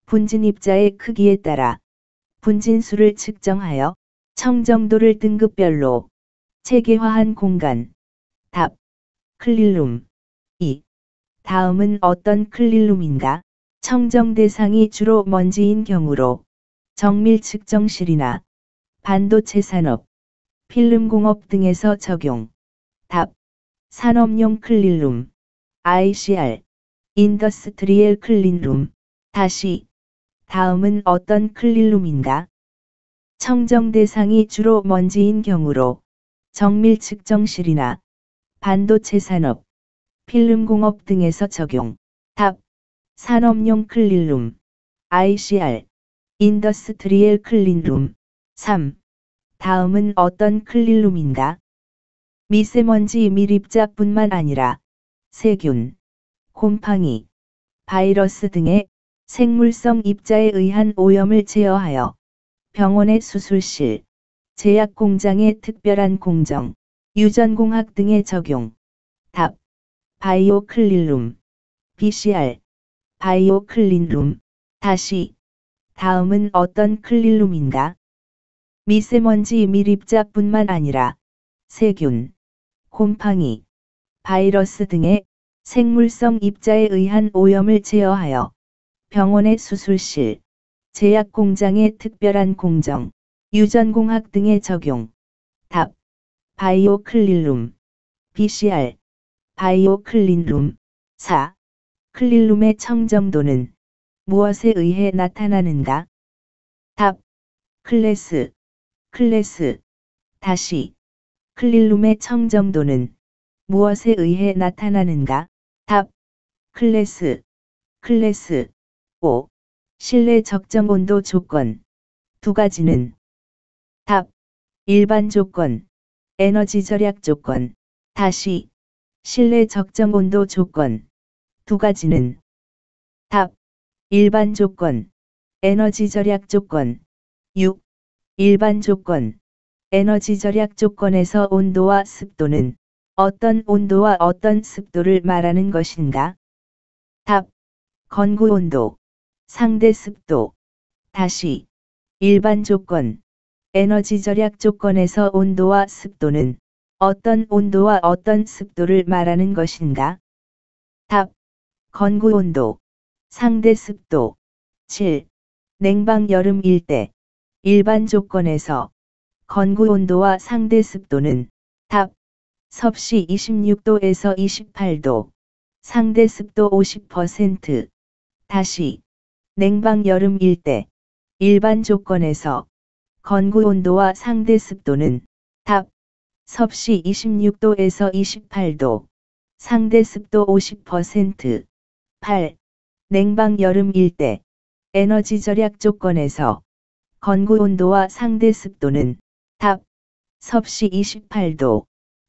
분진 입자의 크기에 따라 분진수를 측정하여 청정도를 등급별로 체계화한 공간. 답. 클린룸. 2. 다음은 어떤 클린룸인가? 청정 대상이 주로 먼지인 경우로 정밀 측정실이나 반도체 산업, 필름공업 등에서 적용. 답. 산업용 클린룸. ICR. 인더스트리얼 클린룸. 다시. 다음은 어떤 클린룸인가? 청정 대상이 주로 먼지인 경우로 정밀 측정실이나 반도체 산업, 필름공업 등에서 적용. 답. 산업용 클린룸. ICR. 인더스트리얼 클린룸. 3. 다음은 어떤 클린룸인가? 미세먼지 밀입자뿐만 아니라 세균, 곰팡이, 바이러스 등의 생물성 입자에 의한 오염을 제어하여 병원의 수술실, 제약공장의 특별한 공정, 유전공학 등에 적용. 답. 바이오 클린룸. BCR. 바이오 클린룸. 다시. 다음은 어떤 클린룸인가? 미세먼지 밀입자뿐만 아니라 세균, 곰팡이, 바이러스 등의 생물성 입자에 의한 오염을 제어하여 병원의 수술실, 제약공장의 특별한 공정, 유전공학 등에 적용. 답. 바이오 클린룸. BCR. 바이오 클린룸. 4. 클린룸의 청정도는 무엇에 의해 나타나는가? 답. 클래스. 클래스. 다시. 클린룸의 청정도는 무엇에 의해 나타나는가? 답. 클래스. 클래스. 5. 실내 적정 온도 조건. 두 가지는. 답. 일반 조건, 에너지 절약 조건. 다시. 실내 적정 온도 조건. 두 가지는. 답. 일반 조건, 에너지 절약 조건. 6. 일반 조건, 에너지 절약 조건에서 온도와 습도는 어떤 온도와 어떤 습도를 말하는 것인가? 답. 건구 온도, 상대 습도. 다시. 일반 조건, 에너지 절약 조건에서 온도와 습도는 어떤 온도와 어떤 습도를 말하는 것인가? 답. 건구 온도, 상대 습도. 7. 냉방 여름일 때 일반 조건에서 건구 온도와 상대 습도는. 답. 섭씨 26도에서 28도, 상대 습도 50%. 다시. 냉방 여름일 때 일반 조건에서 건구 온도와 상대 습도는. 답. 섭씨 26도에서 28도, 상대 습도 50%. 8. 냉방 여름일 때 에너지 절약 조건에서 건구 온도와 상대 습도는. 답. 섭씨 28도,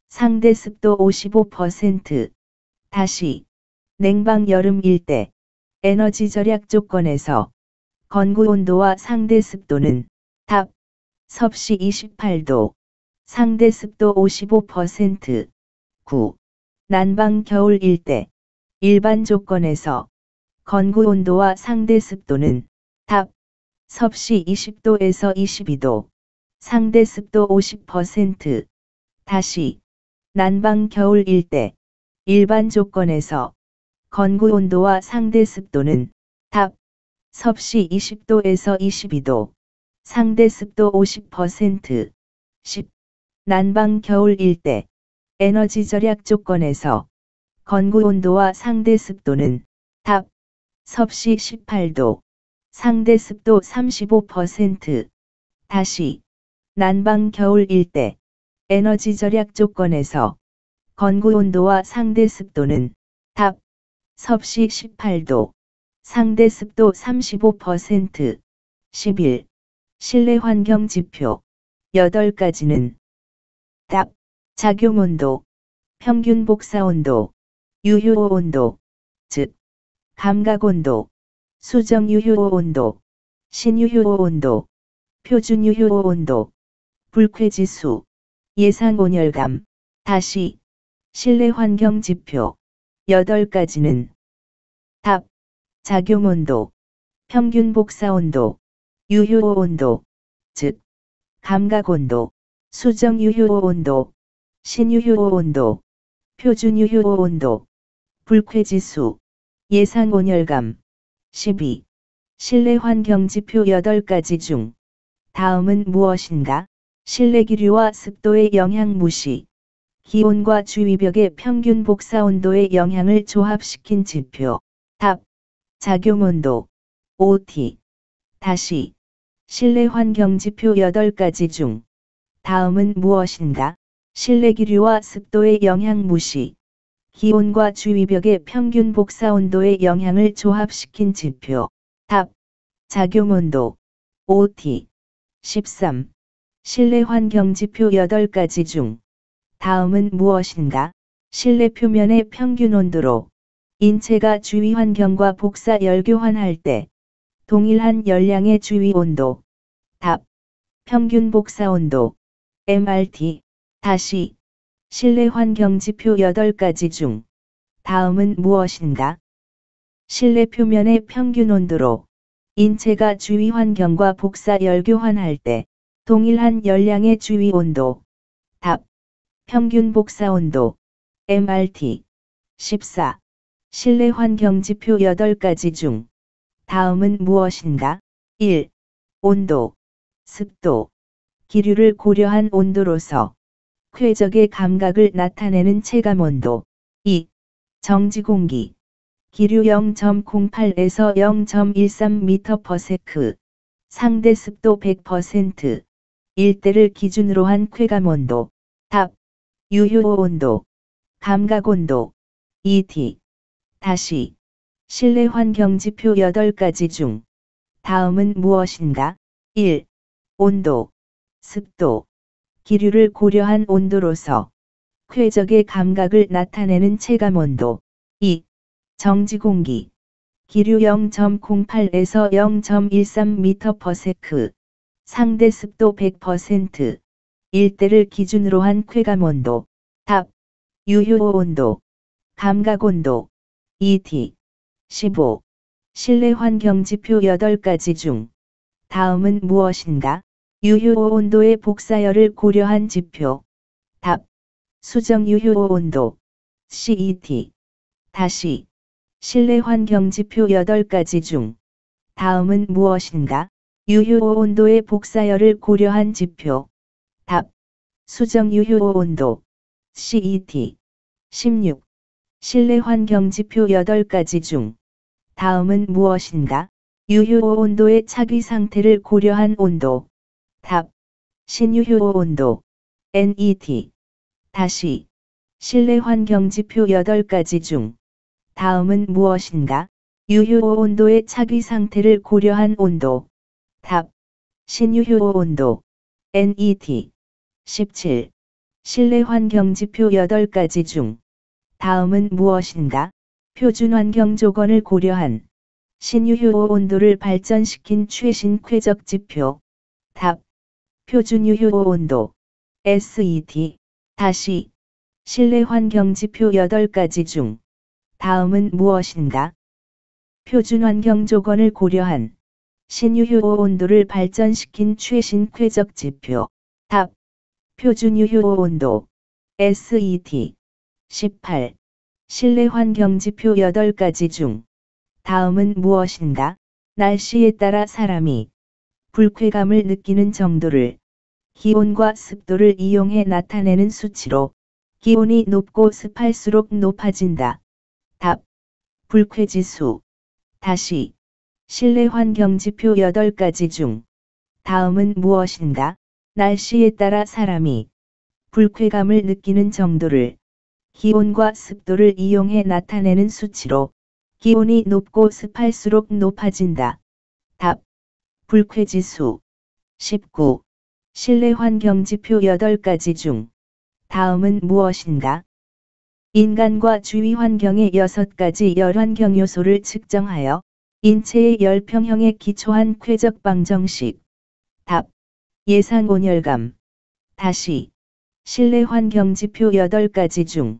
상대 습도 55%. 다시. 냉방 여름일 때 에너지 절약 조건에서 건구 온도와 상대 습도는. 답. 섭씨 28도, 상대 습도 55%. 9. 난방 겨울일 때 일반 조건에서 건구 온도와 상대 습도는 답. 섭씨 20도에서 22도, 상대 습도 50%. 다시 난방 겨울일 때 일반 조건에서 건구 온도와 상대 습도는 답. 섭씨 20도에서 22도, 상대 습도 50%. 10. 난방 겨울일 때 에너지 절약 조건에서 건구 온도와 상대 습도는 답. 섭씨 18도, 상대 습도 35%. 다시 난방 겨울일 때 에너지 절약 조건에서 건구 온도와 상대 습도는 답. 섭씨 18도, 상대 습도 35%. 11. 실내 환경 지표 8가지는 답. 작용 온도, 평균 복사 온도, 유효 온도, 즉 감각 온도, 수정 유효 온도, 신유효 온도, 표준 유효 온도, 불쾌 지수, 예상 온열감. 다시 실내 환경 지표 8가지는 답. 작용 온도, 평균 복사 온도, 유효 온도, 즉 감각 온도, 수정 유효 온도, 신유효 온도, 표준 유효 온도, 불쾌 지수, 예상 온열감. 12. 실내 환경 지표 8가지 중 다음은 무엇인가? 실내 기류와 습도의 영향 무시. 기온과 주위벽의 평균 복사 온도의 영향을 조합시킨 지표. 답. 작용 온도. OT. 다시 실내 환경 지표 8가지 중 다음은 무엇인가? 실내 기류와 습도의 영향 무시. 기온과 주위벽의 평균 복사 온도의 영향을 조합시킨 지표. 답. 작용 온도. OT. 13. 실내 환경 지표 8가지 중 다음은 무엇인가? 실내 표면의 평균 온도로 인체가 주위 환경과 복사 열교환할 때 동일한 열량의 주위 온도. 답. 평균 복사 온도. MRT. 다시 실내 환경 지표 8가지 중 다음은 무엇인가? 실내 표면의 평균 온도로 인체가 주위 환경과 복사 열교환할 때 동일한 열량의 주위 온도. 답. 평균 복사 온도. MRT. 14. 실내 환경 지표 8가지 중 다음은 무엇인가? 1. 온도, 습도, 기류를 고려한 온도로서 쾌적의 감각을 나타내는 체감 온도. 2. 정지 공기, 기류 0.08에서 0.13m/s, 상대 습도 100%, 일대를 기준으로 한 쾌감 온도. 답. 유효 온도, 감각 온도. ET. 다시 실내 환경 지표 8가지 중 다음은 무엇인가? 1. 온도, 습도, 기류를 고려한 온도로서 쾌적의 감각을 나타내는 체감 온도. 2. 정지 공기, 기류 0.08에서 0.13m/s, 상대 습도 100%, 일대를 기준으로 한 쾌감 온도. 답. 유효 온도, 감각 온도. ET. 15. 실내 환경 지표 8가지 중 다음은 무엇인가? 유효 온도의 복사열을 고려한 지표. 답. 수정 유효 온도. CET. 다시 실내 환경 지표 8가지 중 다음은 무엇인가? 유효 온도의 복사열을 고려한 지표. 답. 수정 유효 온도. CET. 16. 실내 환경 지표 8가지 중 다음은 무엇인가? 유효 온도의 차기 상태를 고려한 온도. 답. 신유효 온도. NET. 다시 실내 환경 지표 8가지 중 다음은 무엇인가? 유효 온도의 차기 상태를 고려한 온도. 답. 신유효 온도. NET. 17. 실내 환경 지표 8가지 중 다음은 무엇인가? 표준 환경 조건을 고려한 신유효 온도를 발전시킨 최신 쾌적 지표. 답. 표준 유효 온도. SET. 다시 실내 환경 지표 8가지 중 다음은 무엇인가? 표준환경 조건을 고려한 신유효 온도를 발전시킨 최신 쾌적 지표. 답. 표준유효 온도 SET. 18. 실내 환경 지표 8가지 중 다음은 무엇인가? 날씨에 따라 사람이 불쾌감을 느끼는 정도를 기온과 습도를 이용해 나타내는 수치로 기온이 높고 습할수록 높아진다. 답. 불쾌지수. 다시. 실내 환경 지표 8가지 중 다음은 무엇인가? 날씨에 따라 사람이 불쾌감을 느끼는 정도를 기온과 습도를 이용해 나타내는 수치로 기온이 높고 습할수록 높아진다. 답. 불쾌지수. 19. 실내 환경 지표 8가지 중 다음은 무엇인가? 인간과 주위 환경의 6가지 열환경 요소를 측정하여 인체의 열평형에 기초한 쾌적 방정식. 답. 예상 온열감. 다시. 실내 환경 지표 8가지 중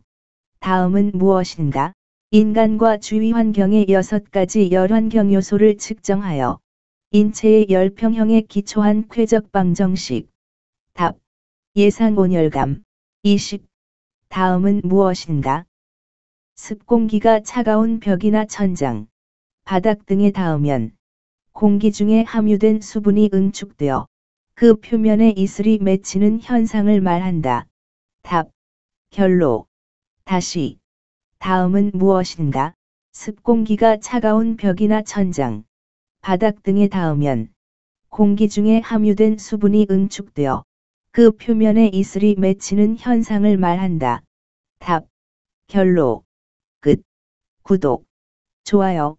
다음은 무엇인가? 인간과 주위 환경의 6가지 열환경 요소를 측정하여 인체의 열평형에 기초한 쾌적 방정식. 답. 예상 온열감. 20. 다음은 무엇인가? 습공기가 차가운 벽이나 천장, 바닥 등에 닿으면 공기 중에 함유된 수분이 응축되어 그 표면에 이슬이 맺히는 현상을 말한다. 답. 결로. 다시. 다음은 무엇인가? 습공기가 차가운 벽이나 천장, 바닥 등에 닿으면 공기 중에 함유된 수분이 응축되어 그 표면에 이슬이 맺히는 현상을 말한다. 답. 결로. 끝. 구독, 좋아요,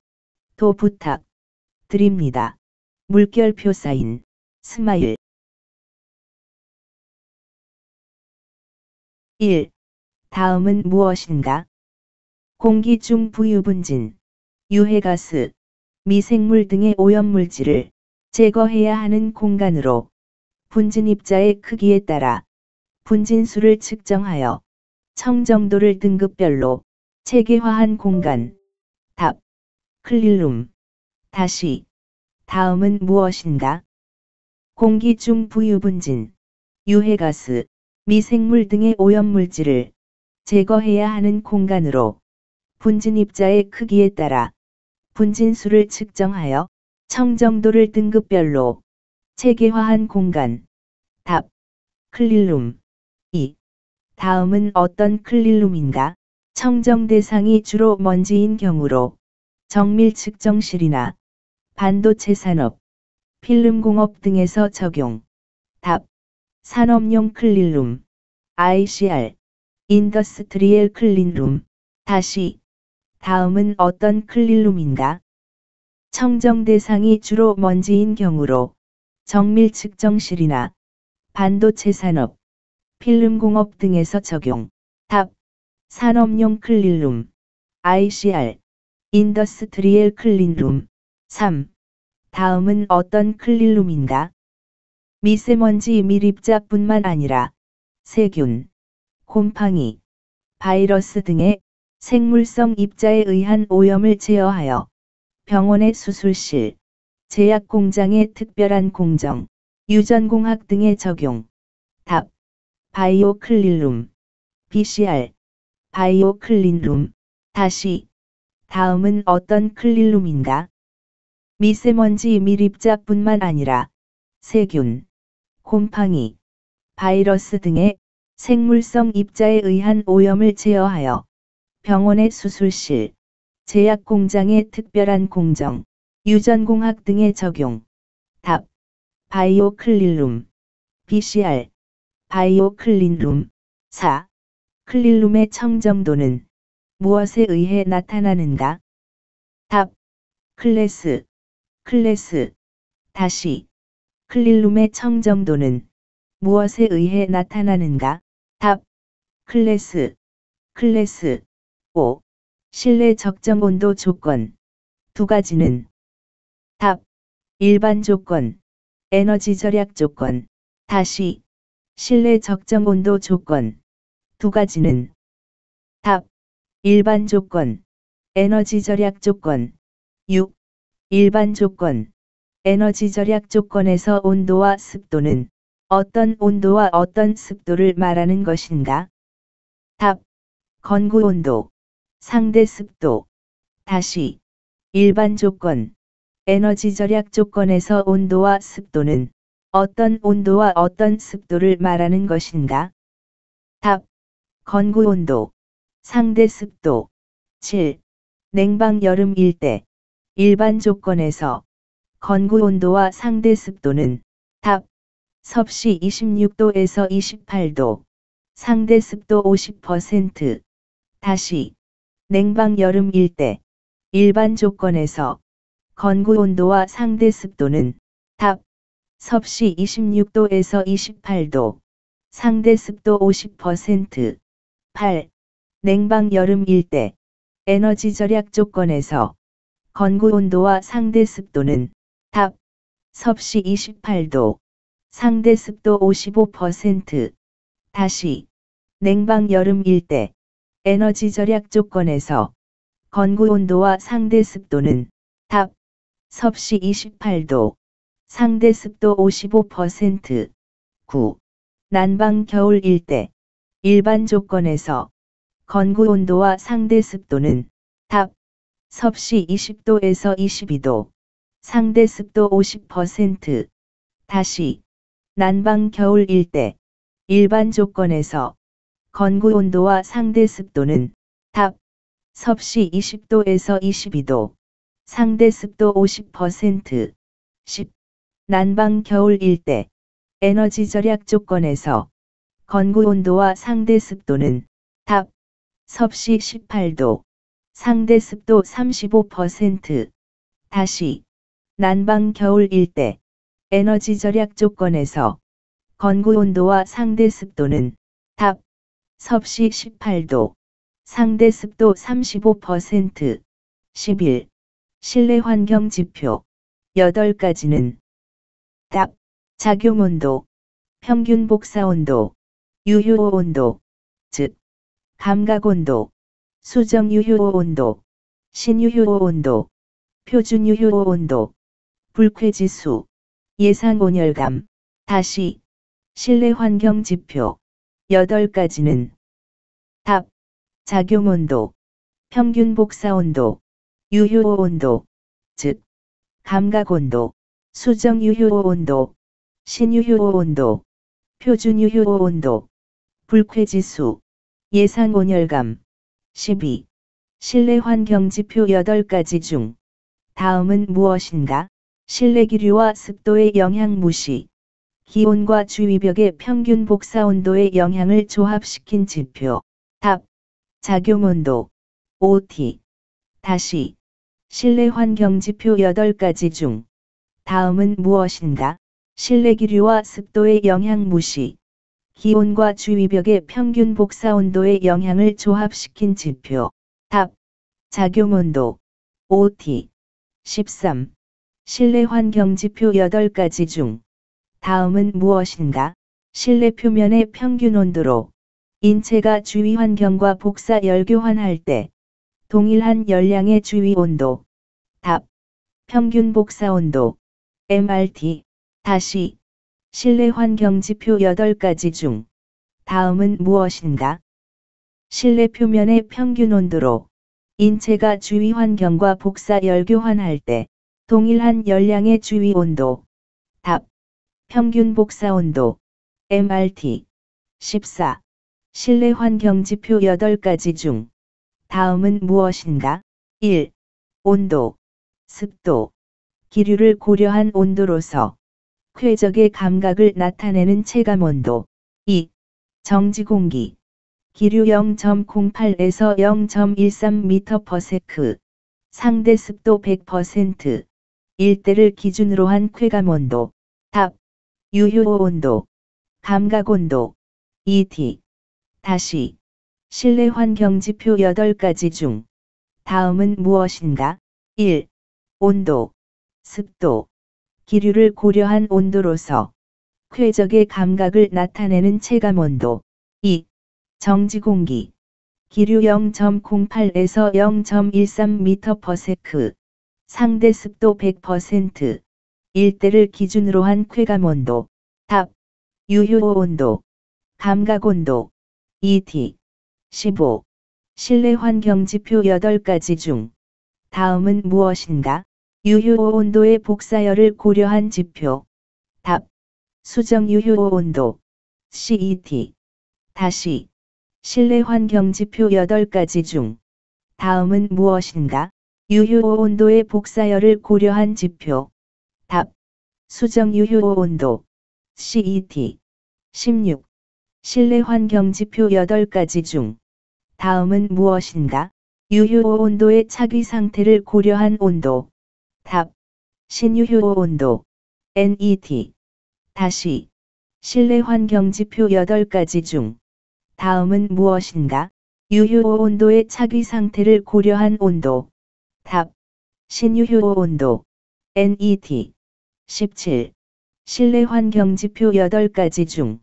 도 부탁 드립니다. 물결표 사인, 스마일. 1. 다음은 무엇인가? 공기 중 부유분진, 유해가스, 미생물 등의 오염물질을 제거해야 하는 공간으로 분진입자의 크기에 따라 분진수를 측정하여 청정도를 등급별로 체계화한 공간. 답. 클린룸. 다시. 다음은 무엇인가? 공기 중 부유분진, 유해가스, 미생물 등의 오염물질을 제거해야 하는 공간으로 분진입자의 크기에 따라 분진수를 측정하여 청정도를 등급별로 체계화한 공간. 답. 클린룸. 2. 다음은 어떤 클린룸인가? 청정 대상이 주로 먼지인 경우로 정밀 측정실이나 반도체 산업, 필름공업 등에서 적용. 답. 산업용 클린룸. ICR. 인더스트리얼 클린룸. 다시. 다음은 어떤 클린룸인가? 청정 대상이 주로 먼지인 경우로 정밀 측정실이나 반도체 산업, 필름공업 등에서 적용. 답. 산업용 클린룸. ICR. 인더스트리얼 클린룸. 3. 다음은 어떤 클린룸인가? 미세먼지 밀입자뿐만 아니라 세균, 곰팡이, 바이러스 등의 생물성 입자에 의한 오염을 제어하여 병원의 수술실, 제약공장의 특별한 공정, 유전공학 등에 적용. 답. 바이오 클린룸. BCR. 바이오 클린룸. 다시. 다음은 어떤 클린룸인가? 미세먼지 밀입자뿐만 아니라 세균, 곰팡이, 바이러스 등의 생물성 입자에 의한 오염을 제어하여 병원의 수술실, 제약공장의 특별한 공정, 유전공학 등에 적용. 답. 바이오 클린룸. BCR. 바이오 클린룸. 4. 클린룸의 청정도는 무엇에 의해 나타나는가? 답. 클래스. 클래스. 다시. 클린룸의 청정도는 무엇에 의해 나타나는가? 답. 클래스. 클래스. 5. 실내 적정 온도 조건. 두 가지는. 답. 일반 조건, 에너지 절약 조건. 다시. 실내 적정 온도 조건. 두 가지는. 답. 일반 조건, 에너지 절약 조건. 6. 일반 조건. 에너지 절약 조건에서 온도와 습도는 어떤 온도와 어떤 습도를 말하는 것인가? 답. 건구 온도, 상대 습도. 다시. 일반 조건. 에너지 절약 조건에서 온도와 습도는 어떤 온도와 어떤 습도를 말하는 것인가? 답. 건구 온도, 상대 습도. 7. 냉방 여름일 때. 일반 조건에서 건구 온도와 상대 습도는 답. 섭씨 26도에서 28도, 상대 습도 50%. 다시. 냉방 여름일 때. 일반 조건에서 건구 온도와 상대 습도는 답. 섭씨 26도에서 28도, 상대 습도 50%. 8. 냉방 여름일 때. 에너지 절약 조건에서 건구 온도와 상대 습도는 답. 섭씨 28도, 상대 습도 55%. 다시. 냉방 여름일 때. 에너지 절약 조건에서 건구 온도와 상대 습도는 답. 섭씨 28도, 상대 습도 55%. 9. 난방 겨울일 때. 일반 조건에서 건구 온도와 상대 습도는 답. 섭씨 20도에서 22도, 상대 습도 50%. 다시. 난방 겨울일 때. 일반 조건에서 건구 온도와 상대 습도는 답. 섭씨 20도에서 22도, 상대 습도 50%. 10. 난방 겨울일 때. 에너지 절약 조건에서 건구 온도와 상대 습도는 답. 섭씨 18도, 상대 습도 35%. 다시. 난방 겨울일 때. 에너지 절약 조건에서 건구 온도와 상대 습도는 답. 섭씨 18도, 상대 습도 35%. 11. 실내 환경 지표. 8가지는 답. 작용 온도, 평균 복사 온도, 유효 온도, 즉 감각 온도, 수정 유효 온도, 신유효 온도, 표준 유효 온도, 불쾌 지수, 예상 온열감. 다시. 실내 환경 지표. 8가지는 답. 작용 온도, 평균 복사 온도, 유효 온도, 즉 감각 온도, 수정 유효 온도, 신유효 온도, 표준 유효 온도, 불쾌 지수, 예상 온열감. 12. 실내 환경 지표 8가지 중 다음은 무엇인가? 실내 기류와 습도의 영향 무시. 기온과 주위벽의 평균 복사 온도의 영향을 조합시킨 지표. 답. 작용 온도. OT. 다시. 실내 환경 지표 8가지 중 다음은 무엇인가? 실내 기류와 습도의 영향 무시. 기온과 주위벽의 평균 복사 온도의 영향을 조합시킨 지표. 답. 작용 온도. OT. 13. 실내 환경 지표 8가지 중 다음은 무엇인가? 실내 표면의 평균 온도로 인체가 주위 환경과 복사 열교환할 때 동일한 열량의 주위 온도. 답. 평균 복사 온도. MRT. 다시. 실내 환경 지표 8가지 중 다음은 무엇인가? 실내 표면의 평균 온도로 인체가 주위 환경과 복사 열교환할 때 동일한 열량의 주위 온도. 답. 평균 복사 온도. MRT. 14. 실내 환경 지표 8가지 중 다음은 무엇인가? 1. 온도, 습도, 기류를 고려한 온도로서 쾌적의 감각을 나타내는 체감 온도. 2. 정지 공기, 기류 0.08에서 0.13m/s, 상대 습도 100%, 일대를 기준으로 한 쾌감 온도. 답. 유효 온도, 감각 온도. ET. 다시. 실내 환경 지표 8가지 중 다음은 무엇인가? 1. 온도, 습도, 기류를 고려한 온도로서 쾌적의 감각을 나타내는 체감 온도. 2. 정지 공기, 기류 0.08에서 0.13m/s, 상대 습도 100%, 일대를 기준으로 한 쾌감온도, 답, 유효 온도, 감각 온도, ET, 15. 실내 환경 지표 8가지 중 다음은 무엇인가? 유효 온도의 복사열을 고려한 지표. 답, 수정 유효 온도, CET. 다시, 실내 환경 지표 8가지 중 다음은 무엇인가? 유효 온도의 복사열을 고려한 지표. 답, 수정 유효 온도, CET. 16. 실내 환경 지표 8가지 중 다음은 무엇인가? 유효 온도의 차기 상태를 고려한 온도. 답, 신유효 온도, NET. 다시, 실내 환경 지표 8가지 중 다음은 무엇인가? 유효 온도의 차기 상태를 고려한 온도. 답, 신유효 온도, NET. 17. 실내 환경 지표 8가지 중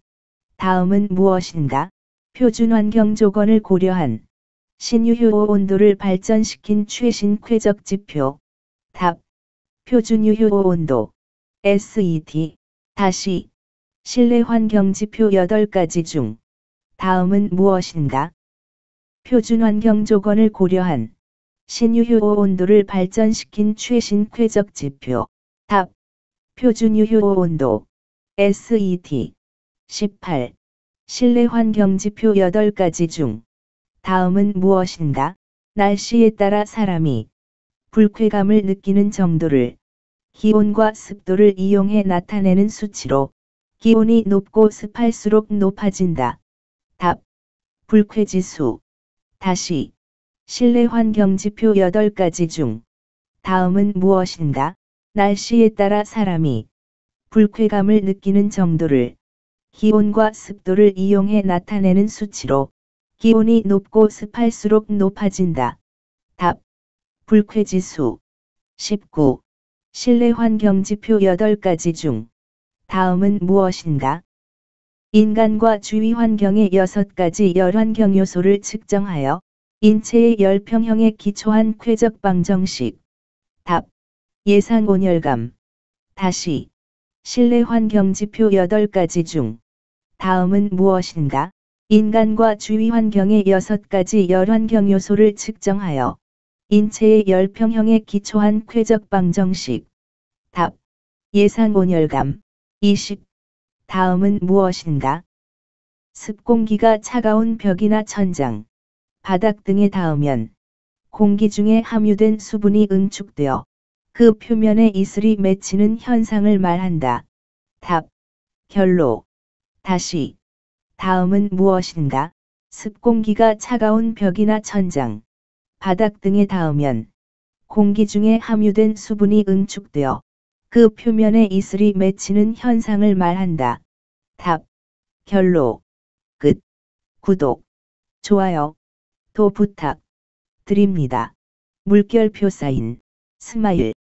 다음은 무엇인가? 표준 환경 조건을 고려한 신유효 온도를 발전시킨 최신 쾌적 지표. 답, 표준 유효 온도, SET. 다시, 실내 환경 지표 8가지 중 다음은 무엇인가? 표준 환경 조건을 고려한 신유효 온도를 발전시킨 최신 쾌적 지표. 답, 표준 유효 온도, SET. 18. 실내 환경 지표 8가지 중 다음은 무엇인가? 날씨에 따라 사람이 불쾌감을 느끼는 정도를 기온과 습도를 이용해 나타내는 수치로 기온이 높고 습할수록 높아진다. 답, 불쾌지수. 다시, 실내 환경 지표 8가지 중 다음은 무엇인가? 날씨에 따라 사람이 불쾌감을 느끼는 정도를 기온과 습도를 이용해 나타내는 수치로 기온이 높고 습할수록 높아진다. 답, 불쾌지수. 19. 실내 환경 지표 8가지 중 다음은 무엇인가? 인간과 주위 환경의 6가지 열환경 요소를 측정하여 인체의 열평형에 기초한 쾌적 방정식. 답, 예상 온열감. 다시, 실내 환경 지표 8가지 중 다음은 무엇인가? 인간과 주위 환경의 6가지 열환경 요소를 측정하여 인체의 열평형에 기초한 쾌적 방정식. 답, 예상 온열감. 20. 다음은 무엇인가? 습공기가 차가운 벽이나 천장, 바닥 등에 닿으면 공기 중에 함유된 수분이 응축되어 그 표면에 이슬이 맺히는 현상을 말한다. 답, 결로. 다시, 다음은 무엇인가? 습공기가 차가운 벽이나 천장, 바닥 등에 닿으면 공기 중에 함유된 수분이 응축되어 그 표면에 이슬이 맺히는 현상을 말한다. 답, 결로. 끝. 구독, 좋아요, 도 부탁 드립니다. 물결표 사인, 스마일.